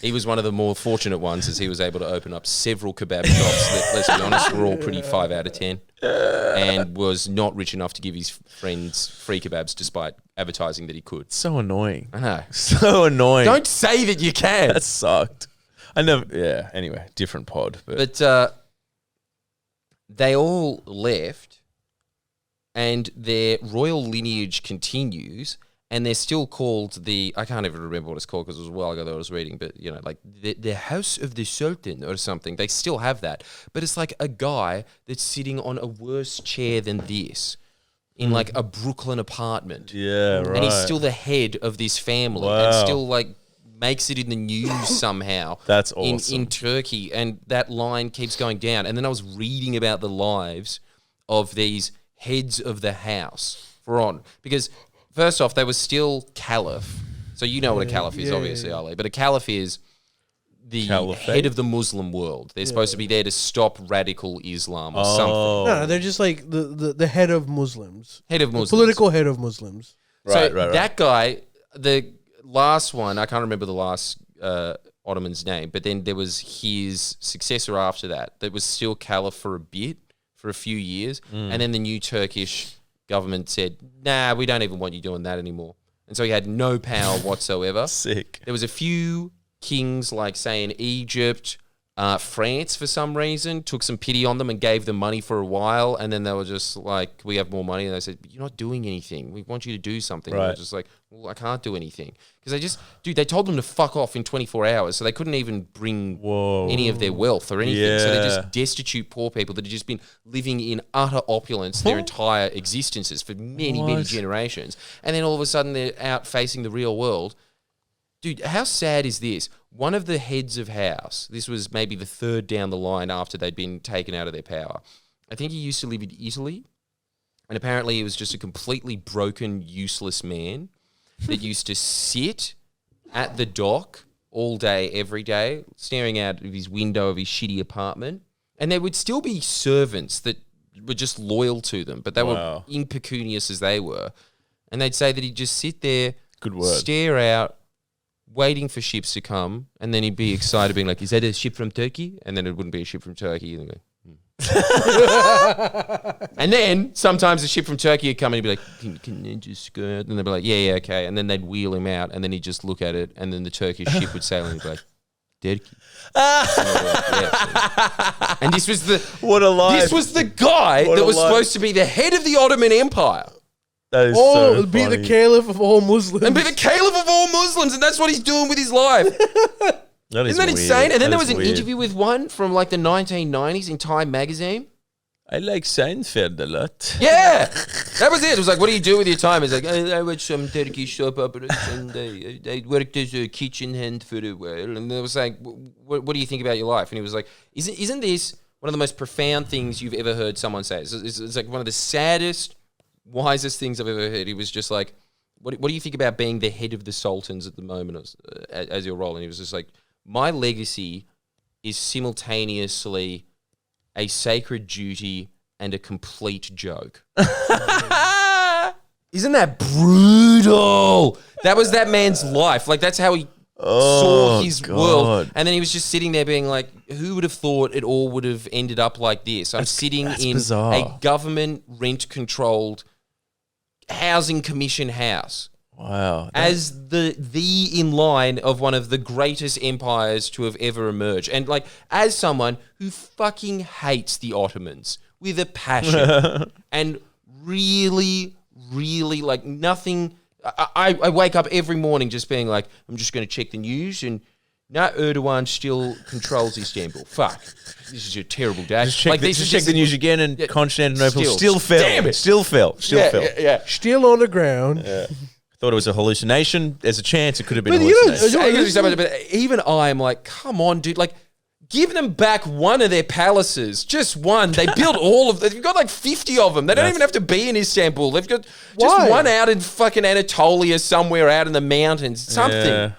S1: He was one of the more fortunate ones, as he was able to open up several kebab shops that, let's be honest, were all pretty 5 out of 10, and was not rich enough to give his friends free kebabs despite advertising that he could.
S2: So annoying.
S1: I know.
S2: So annoying.
S1: Don't say that you can.
S2: That sucked. I never. Yeah. Anyway, different pod. But
S1: But they all left, and their royal lineage continues, and they're still called I can't even remember what it's called because it was a while ago that I was reading, but like the House of the Sultan or something. They still have that, but it's like a guy that's sitting on a worse chair than this in like a Brooklyn apartment.
S2: yeah, right.
S1: And he's still the head of this family
S2: Wow.
S1: and still like makes it in the news somehow.
S2: That's awesome.
S1: In Turkey, and that line keeps going down. And then I was reading about the lives of these heads of the house because first off, they were still caliph. So you know what a caliph is, obviously, Ali. But a caliph is the
S2: Caliphate?
S1: head of the Muslim world. They're supposed to be there to stop radical Islam or something.
S3: No, they're just like the head of Muslims.
S1: Head of
S3: The
S1: Muslims.
S3: political head of Muslims.
S2: Right,
S1: So
S2: right.
S1: that guy, the last one, I can't remember the last Ottoman's name, but then there was his successor after that was still caliph for a few years, and then the new Turkish government said, nah, we don't even want you doing that anymore. And so he had no power whatsoever.
S2: Sick.
S1: There was a few kings, like say in Egypt, France, for some reason, took some pity on them and gave them money for a while, and then they were just like, we have more money, and they said, you're not doing anything. We want you to do something.
S2: Right.
S1: And they're just like, well, I can't do anything. Because they told them to fuck off in 24 hours, so they couldn't even bring any of their wealth or anything. So they're just destitute poor people that have just been living in utter opulence their entire existences for many generations. And then all of a sudden they're out facing the real world. Dude, how sad is this? One of the heads of house, this was maybe the third down the line after they'd been taken out of their power. I think he used to live in Italy, and apparently he was just a completely broken, useless man that used to sit at the dock all day, every day, staring out of his window of his shitty apartment. And there would still be servants that were just loyal to them, but they were impecunious as they were. And they'd say that he'd just sit there, stare out, waiting for ships to come, and then he'd be excited, being like, is that a ship from Turkey? And then it wouldn't be a ship from Turkey. And, and then sometimes a ship from Turkey would come and he'd be like, can you just go out? And they'd be like, yeah, okay. And then they'd wheel him out, and then he'd just look at it, and then the Turkish ship would sail, and he'd be like, Turkey. And this was the
S2: what a life.
S1: This was the guy that was supposed to be the head of the Ottoman Empire.
S2: That is so
S3: be
S2: funny.
S3: the caliph of all Muslims.
S1: And be the caliph of all Muslims, and that's what he's doing with his life.
S2: That is
S1: Isn't that
S2: weird.
S1: insane? And then there
S2: That
S1: was
S2: is
S1: an
S2: weird.
S1: interview with one from like the 1990s in Time magazine.
S2: I like Seinfeld a lot.
S1: Yeah, that was it. It was like, what do you do with your time? It's like, I watch some Turkish soap operas, and I worked as a kitchen hand for a while. And they was like, what do you think about your life? And he was like, isn't this one of the most profound things you've ever heard someone say? It's like one of the saddest, wisest things I've ever heard. He was just like, what do you think about being the head of the sultans at the moment as your role? And he was just like, my legacy is simultaneously a sacred duty and a complete joke. Isn't that brutal? That was that man's life. Like, that's how he saw his world. And then he was just sitting there being like, who would have thought it all would have ended up like this? I'm sitting in
S2: bizarre.
S1: a government rent-controlled housing commission house.
S2: Wow.
S1: As the in line of one of the greatest empires to have ever emerged. And like, as someone who fucking hates the Ottomans with a passion and really, really like nothing. I wake up every morning just being like, I'm just going to check the news, and no, Erdogan still controls Istanbul. Fuck. This is a terrible day.
S2: Just check the news again, and Constantinople still fell.
S1: Damn it.
S2: Still fell.
S1: Yeah.
S3: Still on the ground.
S2: Yeah. Thought it was a hallucination. There's a chance it could have been a
S3: But you know,
S2: hallucination.
S1: But even I'm like, come on, dude. Like, give them back one of their palaces. Just one. They built all of them. They've got like 50 of them. They don't even have to be in Istanbul. They've got just one out in fucking Anatolia somewhere out in the mountains. Something.
S2: Yeah.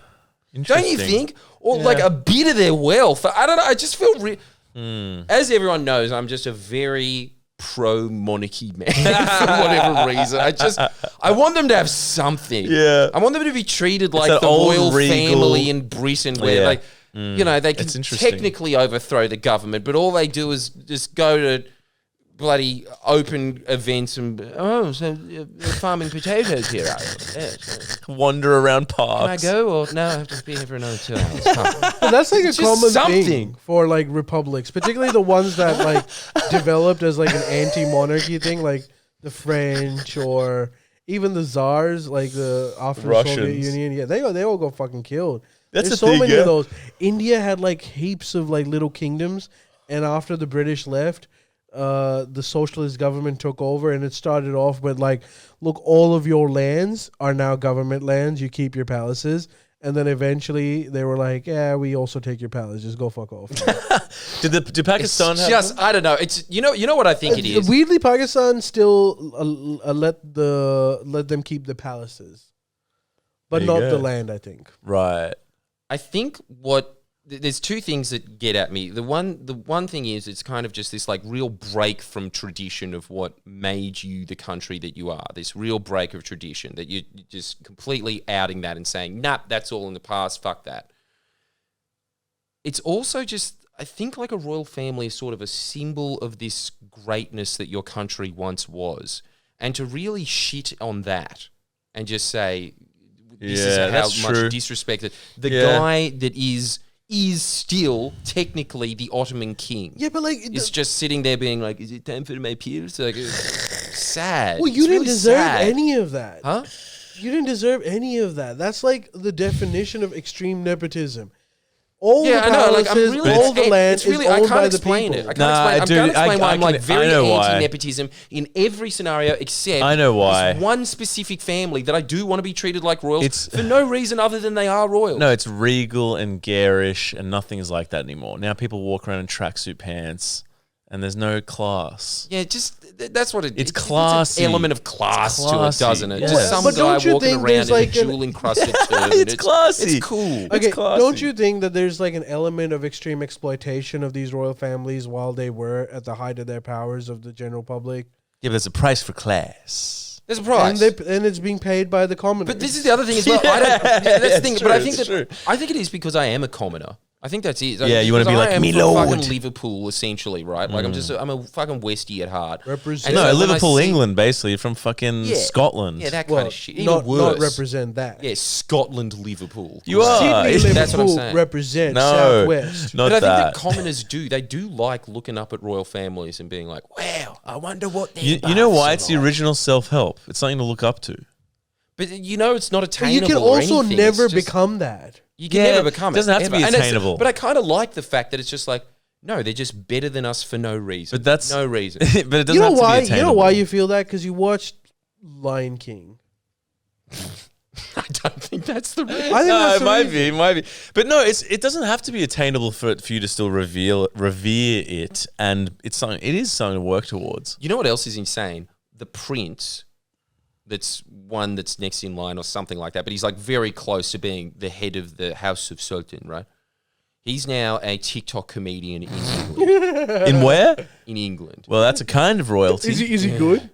S1: Don't you think? Or like a bit of their wealth. I don't know. I just feel... As everyone knows, I'm just a very pro-monarchy man for whatever reason. I want them to have something.
S2: Yeah.
S1: I want them to be treated like
S2: that
S1: the
S2: old
S1: royal
S2: regal-
S1: family in Britain where like, you know, they can
S2: It's interesting.
S1: technically overthrow the government, but all they do is just go to bloody open events and, so they're farming potatoes here, are you? Yes.
S2: Wander around
S1: Can I
S2: parks.
S1: go? Or no, I have to be here for another 2 hours.
S3: But that's like a
S1: Just
S3: common
S1: something.
S3: thing for like republics, particularly the ones that like developed as like an anti-monarchy thing, like the French or even the czars, like the after the Soviet
S2: Russians.
S3: Union. Yeah, they all got fucking killed.
S2: That's
S3: There's
S2: the
S3: so
S2: thing,
S3: many
S2: yeah.
S3: of those. India had like heaps of like little kingdoms, and after the British left, the socialist government took over, and it started off with like, look, all of your lands are now government lands. You keep your palaces. And then eventually they were like, yeah, we also take your palace. Just go fuck off.
S2: Did Pakistan have
S1: Just, I don't know. It's you know what I think it is.
S3: Weirdly, Pakistan still let them keep the palaces, but
S2: There you
S3: not
S2: go.
S3: the land, I think.
S2: Right.
S1: I think there's two things that get at me. The one thing is it's kind of just this like real break from tradition of what made you the country that you are. This real break of tradition that you're just completely outing that and saying, nah, that's all in the past, fuck that. It's also just, I think like a royal family is sort of a symbol of this greatness that your country once was. And to really shit on that and just say, this is how
S2: that's
S1: much
S2: true.
S1: disrespected. The
S2: Yeah.
S1: guy that is is still technically the Ottoman king.
S3: Yeah, but like,
S1: It's just sitting there being like, is it time for my peers? Like, it's sad.
S3: well, you
S1: It's
S3: didn't
S1: really
S3: deserve
S1: sad.
S3: any of that.
S1: Huh?
S3: You didn't deserve any of that. That's like the definition of extreme nepotism. All
S1: Yeah,
S3: the
S1: I know. Like, I'm
S3: palaces,
S1: really,
S3: all the land
S1: it's really,
S3: is
S1: I
S3: owned
S1: can't
S3: by the
S1: explain
S3: people.
S1: it. I can't
S2: Nah,
S1: explain. I'm
S2: dude,
S1: going to explain why
S2: I
S1: I'm like
S2: can-
S1: very
S2: I know why.
S1: anti-nepotism in every scenario except
S2: I know why.
S1: this one specific family that I do want to be treated like royals
S2: It's-
S1: for no reason other than they are royals.
S2: No, it's regal and garish, and nothing is like that anymore. Now people walk around in tracksuit pants, and there's no class.
S1: Yeah, just that's what it is.
S2: It's classy.
S1: An element of class
S2: It's
S1: to it,
S2: classy.
S1: doesn't it?
S2: Yeah.
S1: Just some
S3: But
S1: guy
S3: don't you
S1: walking
S3: think
S1: around
S3: there's
S1: in
S3: like
S1: a
S3: an-
S1: jewel-encrusted turban.
S2: It's classy.
S1: It's cool.
S3: Okay,
S2: classy.
S3: don't you think that there's like an element of extreme exploitation of these royal families while they were at the height of their powers of the general public?
S2: Yeah, but there's a price for class.
S1: There's a price.
S3: And it's being paid by the commoners.
S1: But this is the other thing as well. I don't, that's the
S2: it's
S1: thing.
S2: true,
S1: But I think
S2: it's
S1: that
S2: true.
S1: I think it is because I am a commoner. I think that's it.
S2: Yeah, you wanna
S1: Because
S2: be like,
S1: I am
S2: "Me
S1: from
S2: lord."
S1: fucking Liverpool, essentially, right? Like I'm a fucking Westie at heart.
S3: Represent-
S1: And
S2: No,
S1: so when I
S2: Liverpool,
S1: see-
S2: England, basically from fucking
S1: Yeah.
S2: Scotland.
S1: Yeah, that
S3: well,
S1: kind of shit. Even
S3: not
S1: worse.
S3: represent that.
S1: Yeah, Scotland, Liverpool.
S2: You are.
S3: Sydney,
S2: It's-
S3: Liverpool
S1: That's what I'm saying.
S3: represent
S2: No,
S3: Southwest.
S2: not
S1: But I think
S2: that.
S1: that commoners do. They do like looking up at royal families and being like, "Wow, I wonder what their
S2: You know why?
S1: baths
S2: It's
S1: are
S2: the
S1: like."
S2: original self-help. It's something to look up to.
S1: But you know, it's not
S3: But
S1: attainable.
S3: you can
S1: or
S3: also
S1: anything.
S3: never
S1: It's just-
S3: become that.
S1: You can
S2: Yeah,
S1: never become
S2: it doesn't have to
S1: ever.
S2: be
S1: And it's-
S2: attainable.
S1: But I kind of like the fact that it's just like, no, they're just better than us for no reason.
S2: But that's
S1: no reason.
S2: but it doesn't
S3: You know
S2: have to
S3: why?
S2: be
S3: You
S2: attainable.
S3: know why you feel that? Because you watched Lion King.
S1: I don't think that's the reason.
S3: I think
S2: No,
S3: that's
S2: it
S3: the
S2: might
S3: reason.
S2: be, it might be. But no, it doesn't have to be attainable for you to still revere it, and it is something to work towards.
S1: You know what else is insane? The prince. That's one that's next in line or something like that. But he's like very close to being the head of the House of Sultan, right? He's now a TikTok comedian in England.
S2: In where?
S1: In England.
S2: Well, that's a kind of royalty.
S3: Is he good?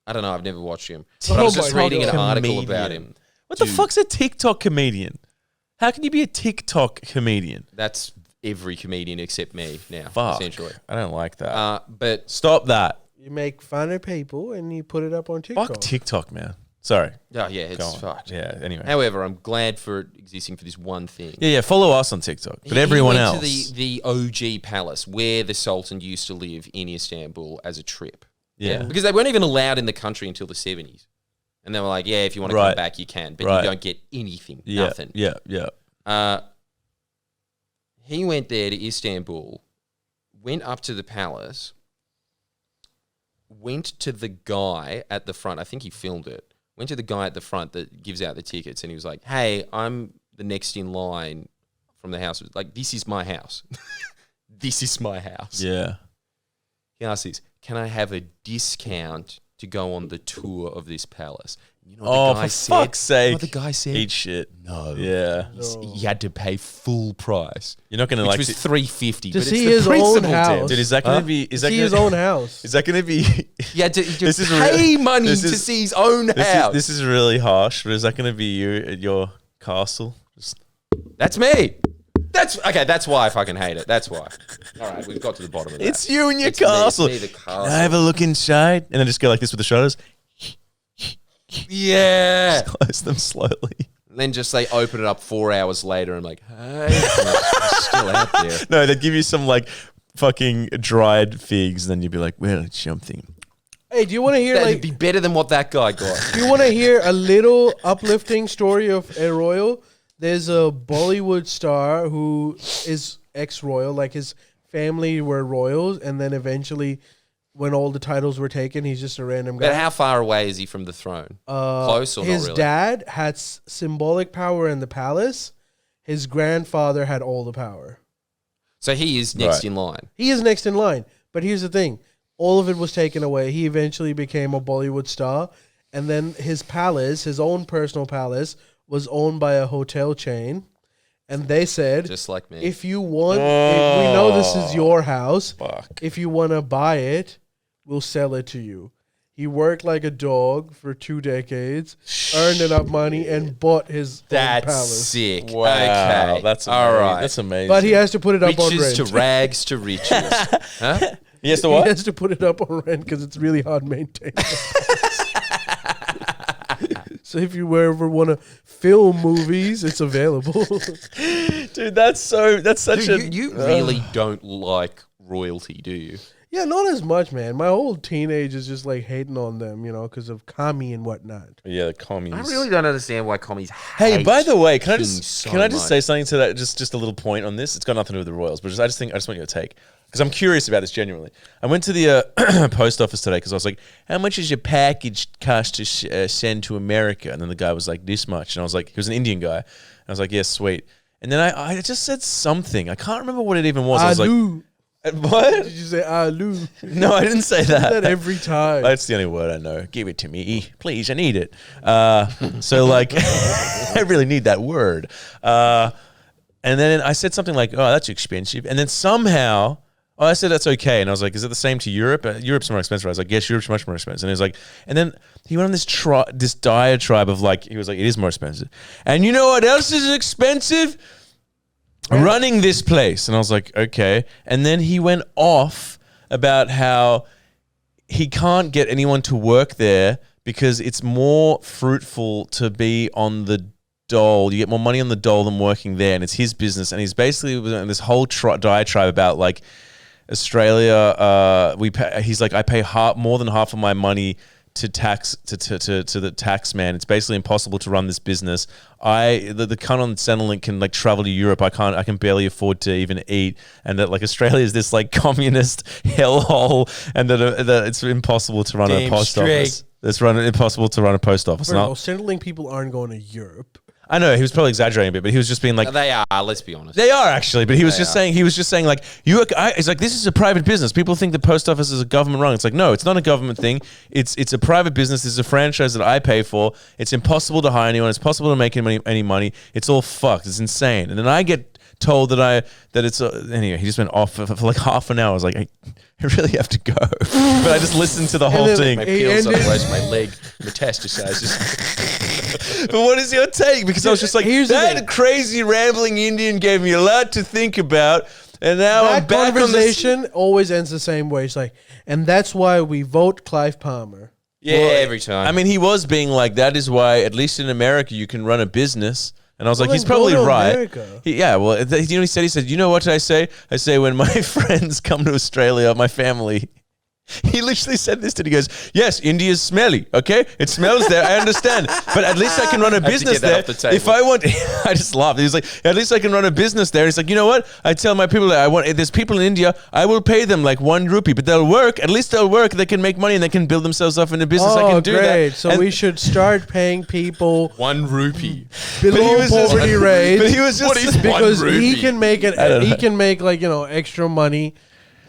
S1: I don't know. I've never watched him. But I was
S3: Oh
S1: just
S3: my
S1: reading an
S3: God.
S1: article about
S2: Comedian.
S1: him.
S2: What the
S1: Dude.
S2: fuck's a TikTok comedian? How can you be a TikTok comedian?
S1: That's every comedian except me now,
S2: Fuck.
S1: essentially.
S2: I don't like that.
S1: But
S2: Stop that.
S3: You make fun of people and you put it up on TikTok.
S2: Fuck TikTok, man. Sorry.
S1: oh yeah,
S2: Go
S1: it's
S2: on.
S1: fucked.
S2: Yeah, anyway.
S1: However, I'm glad for it existing for this one thing.
S2: Yeah, follow us on TikTok. But
S1: He
S2: everyone
S1: went
S2: else.
S1: to the OG palace where the Sultan used to live in Istanbul as a trip.
S2: Yeah.
S1: Because they weren't even allowed in the country until the 70s. And they were like, yeah, if you want to
S2: Right.
S1: come back, you can. But
S2: Right.
S1: you don't get anything.
S2: Yeah,
S1: Nothing.
S2: Yeah.
S1: He went there to Istanbul, went up to the palace, went to the guy at the front. I think he filmed it. Went to the guy at the front that gives out the tickets, and he was like, "Hey, I'm the next in line from the house. Like, this is my house. This is my house."
S2: Yeah.
S1: He asked this, "Can I have a discount to go on the tour of this palace?" You know what
S2: Oh,
S1: the guy
S2: for
S1: said?
S2: fuck's sake.
S1: You know what the guy said?
S2: Eat shit.
S1: No.
S2: Yeah.
S1: He had to pay full price.
S2: You're not going to
S1: Which
S2: like
S1: was $350.
S3: To
S1: but
S3: see
S1: it's the
S3: his own
S1: principle,
S3: house.
S1: Tim.
S2: Dude, is that going to be is that
S3: See
S2: gonna,
S3: his own house.
S2: Is that going to be
S1: He had to
S2: This is
S1: pay
S2: real-
S1: money
S2: this
S1: to
S2: is-
S1: see his own house.
S2: this is really harsh, but is that going to be you at your castle? Just
S1: That's me. That's okay. That's why I fucking hate it. That's why. All right, we've got to the bottom of that.
S2: It's you and your
S1: It's me, it's
S2: castle.
S1: me, the castle.
S2: Can I have a look inside? And then just go like this with the shutters.
S1: Yeah.
S2: Close them slowly.
S1: And then just say open it up 4 hours later and like, hey, it's still out there.
S2: No, they'd give you some like fucking dried figs, and then you'd be like, well, it's something.
S3: Hey, do you want to hear
S1: That'd
S3: like?
S1: be better than what that guy got.
S3: Do you want to hear a little uplifting story of a royal? There's a Bollywood star who is ex-royal, like his family were royals, and then eventually, when all the titles were taken, he's just a random guy.
S1: But how far away is he from the throne? Close or
S3: His
S1: not really?
S3: dad had symbolic power in the palace. His grandfather had all the power.
S1: So he is next
S2: Right.
S1: in line.
S3: He is next in line. But here's the thing. All of it was taken away. He eventually became a Bollywood star. And then his palace, his own personal palace, was owned by a hotel chain. And they said,
S1: Just like me.
S3: if you want, we know this is your house.
S2: Fuck.
S3: If you want to buy it, we'll sell it to you. He worked like a dog for 2 decades, earned enough money, and bought his own
S1: That's
S3: palace.
S1: sick.
S2: Wow,
S1: Okay.
S2: that's amazing.
S1: all right.
S2: That's amazing.
S3: But he has to put it up on
S1: Riches
S3: rent.
S1: to rags to riches. Huh?
S2: yes, the
S3: He
S2: what?
S3: has to put it up on rent because it's really hard to maintain. So if you ever want to film movies, it's available.
S2: Dude, that's such
S1: Dude, you really don't like royalty, do you?
S3: Yeah, not as much, man. My whole teenage is just like hating on them, because of commie and whatnot.
S2: Yeah, the commies.
S1: I really don't understand why commies
S2: Hey,
S1: hate
S2: by the way, can I
S1: kings
S2: just
S1: so
S2: say
S1: much.
S2: something to that? Just a little point on this. It's got nothing to do with the royals, but I just want your take because I'm curious about this genuinely. I went to the post office today because I was like, "How much is your package cost to send to America?" And then the guy was like, "This much," and I was like, he was an Indian guy. And I was like, "Yeah, sweet." And then I just said something. I can't remember what it even was. I was like, what?
S3: Did you say alu?
S2: No, I didn't say that.
S3: That every time.
S2: That's the only word I know. Give it to me, please. I need it. So like, I really need that word. And then I said something like, "Oh, that's expensive." And then somehow, I said that's okay. And I was like, "Is it the same to Europe? Europe's more expensive." I was like, "Yes, Europe's much more expensive." And he was like, and then he went on this diatribe of like, he was like, "It is more expensive." And you know what else is expensive? Running this place. And I was like, okay. And then he went off about how he can't get anyone to work there because it's more fruitful to be on the dole. You get more money on the dole than working there, and it's his business. And he's basically this whole diatribe about like Australia. He's like, I pay more than half of my money to the tax man. It's basically impossible to run this business. The cunt on Centrelink can like travel to Europe. I can barely afford to even eat, and that like Australia is this like communist hellhole, and that it's impossible to run a post office. It's impossible to run a post office.
S3: Centrelink people aren't going to Europe.
S2: I know he was probably exaggerating a bit, but he was just being like,
S1: They are. Let's be honest.
S2: they are actually. But he was just saying like, it's like, this is a private business. People think the post office is a government run. It's like, no, it's not a government thing. It's a private business. This is a franchise that I pay for. It's impossible to hire anyone. It's possible to make any money. It's all fucked. It's insane. And then I get told that it's anyway. He just went off for like half an hour. I was like, I really have to go, but I just listened to the whole thing.
S1: My peels, otherwise my leg metastasizes.
S2: But what is your take? Because I was just like, that crazy rambling Indian gave me a lot to think about, and now I'm back
S3: conversation always ends the same way. It's like, and that's why we vote Clive Palmer.
S1: Yeah, every time.
S2: I mean, he was being like, that is why, at least in America, you can run a business. And I was like, he's probably right. He said, you know what I say? I say, when my friends come to Australia, my family, he literally said this to me. He goes, yes, India's smelly, okay? It smells there, I understand. But at least I can run a business there. If I want, I just laughed. He was like, at least I can run a business there. He's like, you know what? I tell my people that if there's people in India, I will pay them like 1 rupee, but they'll work. At least they'll work. They can make money and they can build themselves up in a business. I can do that.
S3: So we should start paying people
S1: 1 rupee
S3: below poverty rate.
S2: But he was just
S3: because he can make it. He can make extra money.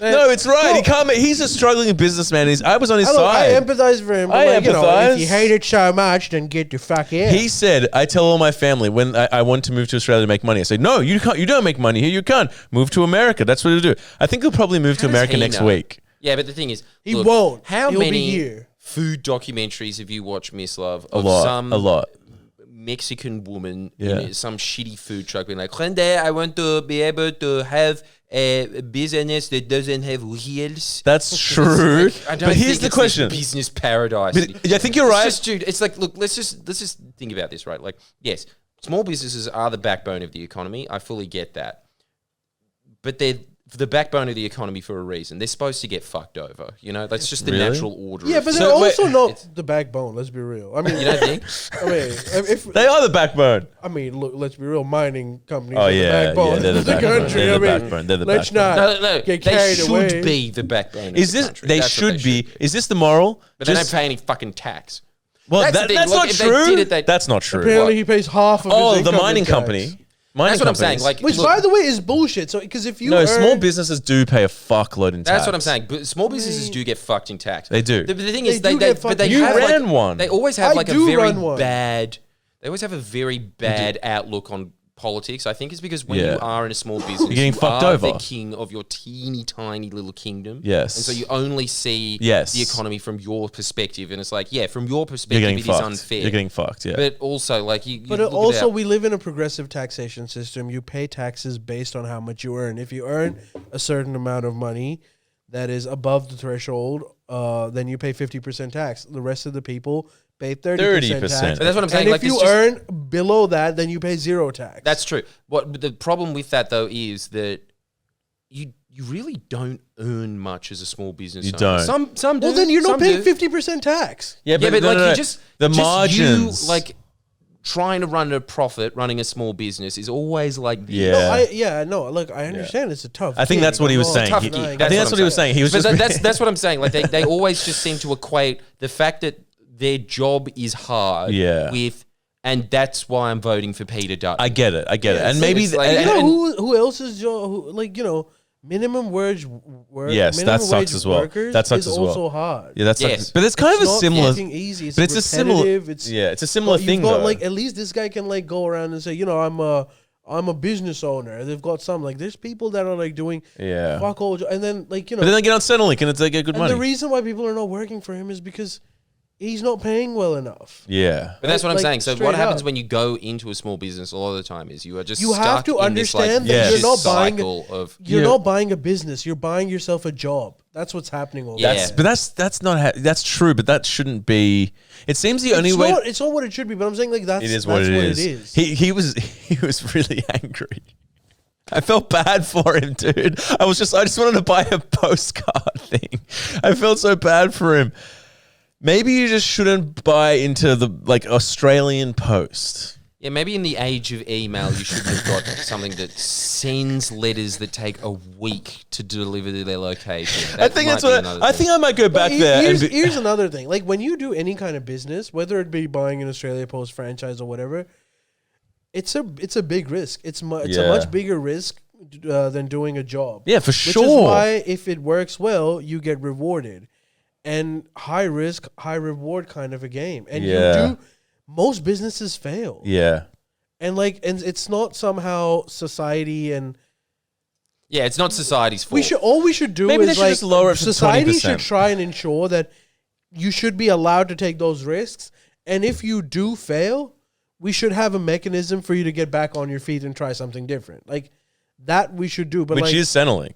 S2: No, it's right. He can't. He's a struggling businessman. I was on his side.
S3: I empathize for him. But if you hate it so much, then get the fuck out.
S2: He said, "I tell all my family when I want to move to Australia to make money. I say, no, you can't. You don't make money here. You can't move to America. That's what he'll do. I think he'll probably move to America next week.
S1: Yeah, but the thing is,
S3: he won't.
S1: How
S3: He'll
S1: many
S3: be here.
S1: food documentaries have you watched, Mislav?
S2: A lot.
S1: Mexican woman in some shitty food truck being like, one day I want to be able to have a business that doesn't have wheels.
S2: That's true.
S1: I don't
S2: but here's
S1: think
S2: the
S1: it's
S2: question:
S1: this business paradise.
S2: But I think you're right.
S1: It's just, dude. It's like, look, let's just think about this, right? Like, yes, small businesses are the backbone of the economy. I fully get that, but they're the backbone of the economy for a reason. They're supposed to get fucked over. That's just the natural order.
S3: Yeah, but they're also not the backbone. Let's be real. I mean,
S1: you don't think?
S3: I mean, if
S2: they are the backbone.
S3: I mean, look, let's be real. Mining companies
S2: are
S3: the backbone
S2: they're the
S3: of the
S2: backbone.
S3: country.
S2: They're the
S3: I mean,
S2: backbone. They're the
S3: let's
S2: backbone.
S3: not get carried away.
S1: They should be the backbone.
S2: Is
S1: of
S2: this?
S1: the country.
S2: They
S1: That's what
S2: should be. Is this the moral?
S1: But they don't pay any fucking tax.
S2: Well, that's not true. That's not true.
S3: Apparently, he pays half of his income
S2: the mining
S3: in tax.
S2: company.
S1: That's what I'm saying. Like,
S3: which, by the way, is bullshit. So, because if you
S2: small businesses do pay a fuckload in tax.
S1: That's what I'm saying. But small businesses do get fucked in tax.
S2: They do.
S1: The thing is,
S3: you
S1: ran
S2: one.
S1: They always have like a very bad. They always have a very bad outlook on politics. I think it's because when you are in a small business,
S2: you're getting fucked over.
S1: The king of your teeny tiny little kingdom.
S2: Yes.
S1: And so you only see the economy from your perspective, and it's like, from your perspective, it is unfair.
S2: You're getting fucked. Yeah.
S1: But also, like you.
S3: But also, we live in a progressive taxation system. You pay taxes based on how much you earn. If you earn a certain amount of money that is above the threshold, then you pay 50% tax. The rest of the people pay 30% tax.
S2: But
S1: that's what I'm saying.
S3: And
S1: like,
S3: if you earn below that, then you pay zero tax.
S1: That's true. What the problem with that though is that you really don't earn much as a small business owner.
S2: don't.
S1: Some do.
S3: Well, then you're not
S1: some
S3: paying
S1: do.
S3: 50% tax.
S1: Yeah, but
S2: no,
S1: like
S2: no,
S1: you
S2: no.
S1: just
S2: the
S1: just
S2: margins,
S1: you, like trying to run a profit, running a small business is always like this.
S2: Yeah.
S3: Look, I understand it's a tough.
S2: I think
S3: gig.
S2: that's what he was
S3: I'm
S2: saying.
S3: not
S2: He-
S3: denying
S2: I think
S3: it.
S2: that's what he was saying. He was
S1: But
S2: just
S1: that's what I'm saying. Like they always just seem to equate the fact that their job is hard with, and that's why I'm voting for Peter Dutton.
S2: I get it. And
S1: so
S2: maybe
S1: it's like-
S3: You
S2: and-
S3: know who else's job? Minimum wage work.
S2: Yes, that
S3: minimum
S2: sucks
S3: wage
S2: as well.
S3: workers
S2: That sucks
S3: is
S2: as well.
S3: also hard.
S2: yeah, that's
S1: Yes.
S2: but it's kind of a
S3: not
S2: similar.
S3: fucking easy. It's
S2: but it's a similar.
S3: repetitive,
S2: It's a similar
S3: you've
S2: thing
S3: got,
S2: though.
S3: like, at least this guy can like go around and say, I'm a business owner. They've got some like there's people that are like doing fuck all, and then like
S2: but then they get on Centrelink and it's like get good
S3: and
S2: money.
S3: the reason why people are not working for him is because he's not paying well enough.
S2: yeah.
S1: But that's what I'm
S3: Like,
S1: saying. So
S3: straight
S1: what happens
S3: up.
S1: when you go into a small business a lot of the time is you are just
S3: You
S1: stuck
S3: have to
S1: in this, like,
S3: understand
S2: that you're
S1: vicious
S3: not buying-
S1: cycle of
S3: You're not buying a business. You're buying yourself a job. That's what's happening over
S1: Yeah.
S3: there.
S2: But that's not that's true. But that shouldn't be. It seems the only
S3: It's
S2: way.
S3: not what it should be. But I'm saying like that's
S2: It is
S3: that's
S2: what it is. He was really angry. I felt bad for him, dude. I just wanted to buy a postcard thing. I felt so bad for him. Maybe you just shouldn't buy into the like Australian Post.
S1: Yeah, maybe in the age of email, you should have got something that sends letters that take a week to deliver to their location.
S2: I think that's what I think. I might go back there.
S3: Here's another thing. Like when you do any kind of business, whether it be buying an Australia Post franchise or whatever, it's a big risk. It's a much bigger risk than doing a job.
S2: Yeah, for sure.
S3: Which is why if it works well, you get rewarded. And high risk, high reward kind of a game. And most businesses fail.
S2: Yeah.
S3: And it's not somehow society and
S1: it's not society's fault.
S3: all we should do
S2: Maybe
S3: is
S2: they should
S3: like
S2: just lower it to
S3: society
S2: 20%.
S3: should try and ensure that you should be allowed to take those risks. And if you do fail, we should have a mechanism for you to get back on your feet and try something different. Like that we should do. But
S2: Which is Centrelink.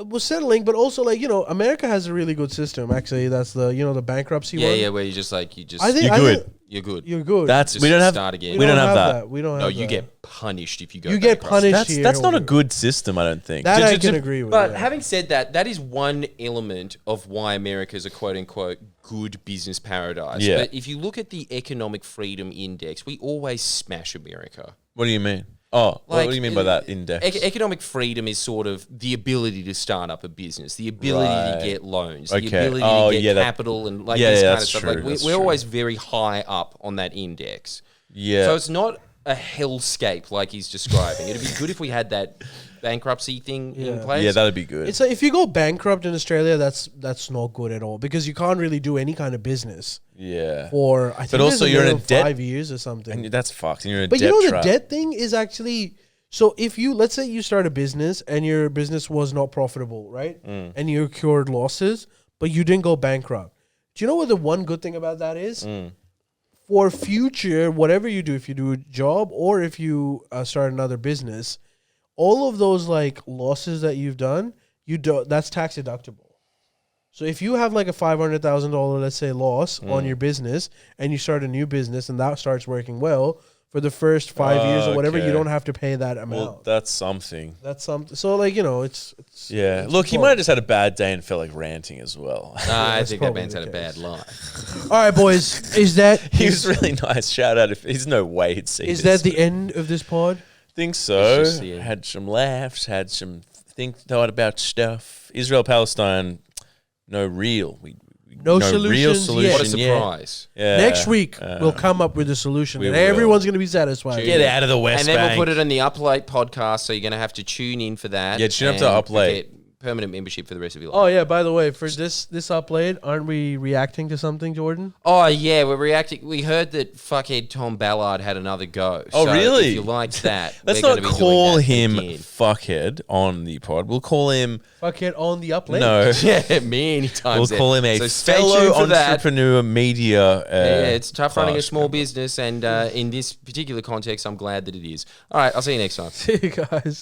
S3: was settling, but also America has a really good system. Actually, that's the bankruptcy one.
S1: Yeah, where you just
S3: I think
S2: You're good.
S1: you're good.
S3: You're good.
S2: That's
S1: Just
S2: we don't have
S1: start again.
S2: We don't have that.
S3: We don't
S1: No,
S3: have
S1: you
S3: that.
S1: get punished if you go.
S3: You get
S1: bankrupt.
S3: punished.
S2: That's
S3: here
S2: not a
S3: over-
S2: good system, I don't think.
S3: That I can agree with.
S1: But
S3: yeah.
S1: having said that, that is one element of why America is a quote unquote good business paradise.
S2: Yeah.
S1: But if you look at the economic freedom index, we always smash America.
S2: What do you mean? Oh, what do you mean by that index?
S1: Economic freedom is sort of the ability to start up a business, the ability
S2: Right.
S1: to get loans,
S2: Okay.
S1: the ability
S2: Oh,
S1: to
S2: yeah,
S1: get
S2: that-
S1: capital and
S2: Yeah,
S1: this kind
S2: that's
S1: of stuff.
S2: true,
S1: Like
S2: that's
S1: we're
S2: true.
S1: always very high up on that index.
S2: Yeah.
S1: So it's not a hellscape like he's describing. It'd be good if we had that bankruptcy thing in place.
S2: Yeah, that'd be good.
S3: It's like if you go bankrupt in Australia, that's not good at all because you can't really do any kind of business
S2: yeah.
S3: for I think
S2: But also
S3: there's
S2: you're in a
S3: minimum
S2: debt-
S3: 5 years or something.
S2: And that's fucked. And you're in a
S3: But
S2: debt
S3: you know
S2: trap.
S3: the debt thing is actually so if you let's say you start a business and your business was not profitable, right? And you incurred losses, but you didn't go bankrupt. Do you know what the one good thing about that is? For future, whatever you do, if you do a job or if you start another business, all of those like losses that you've done, that's tax deductible. So if you have like a $500,000, let's say, loss on your business, and you start a new business and that starts working well for the first 5 years or whatever,
S2: Okay.
S3: you don't have to pay that amount.
S2: Well, that's something.
S3: That's something. So like it's
S2: Yeah.
S3: it's
S2: Look, he
S3: fun.
S2: might have just had a bad day and felt like ranting as well.
S1: I
S3: that's
S1: think that
S3: probably
S1: man's
S3: the
S1: had a
S3: case.
S1: bad life.
S3: All right, boys. Is that
S2: He was really nice. Shout out. If there's no way he'd see
S3: is
S2: this.
S3: that the end of this pod?
S2: Think so.
S1: It's just the end.
S2: Had some laughs. Had some thought about stuff. Israel Palestine. No real.
S3: No
S2: real
S3: solutions
S2: solution.
S3: yet.
S1: What a
S2: yet.
S1: surprise.
S2: Yeah.
S3: Next week we'll come up with a solution,
S2: we
S3: and
S2: will.
S3: everyone's going to be satisfied.
S2: Get out of the West
S1: And then
S2: Bank.
S1: we'll put it on the Uplifting podcast, so you're going to have to tune in for that.
S2: Yeah, tune up to
S1: and
S2: Uplifting.
S1: get permanent membership for the rest of your
S3: Oh
S1: life.
S3: yeah, by the way, for this upload, aren't we reacting to something, Jordan?
S1: Oh, yeah, we're reacting. We heard that fuckhead Tom Ballard had another go.
S2: Oh,
S1: So
S2: really?
S1: If you liked that,
S2: Let's
S1: we're
S2: not
S1: gonna be
S2: call
S1: doing that
S2: him
S1: again.
S2: fuckhead on the pod. We'll call him
S3: Fuck it on the upload.
S2: no.
S1: Yeah, many times.
S2: We'll call him a
S1: So stay
S2: fellow
S1: tuned for that.
S2: entrepreneur media.
S1: Yeah, it's tough running a
S2: class
S1: small
S2: member.
S1: business, and in this particular context, I'm glad that it is. All right, I'll see you next time.
S3: See you guys.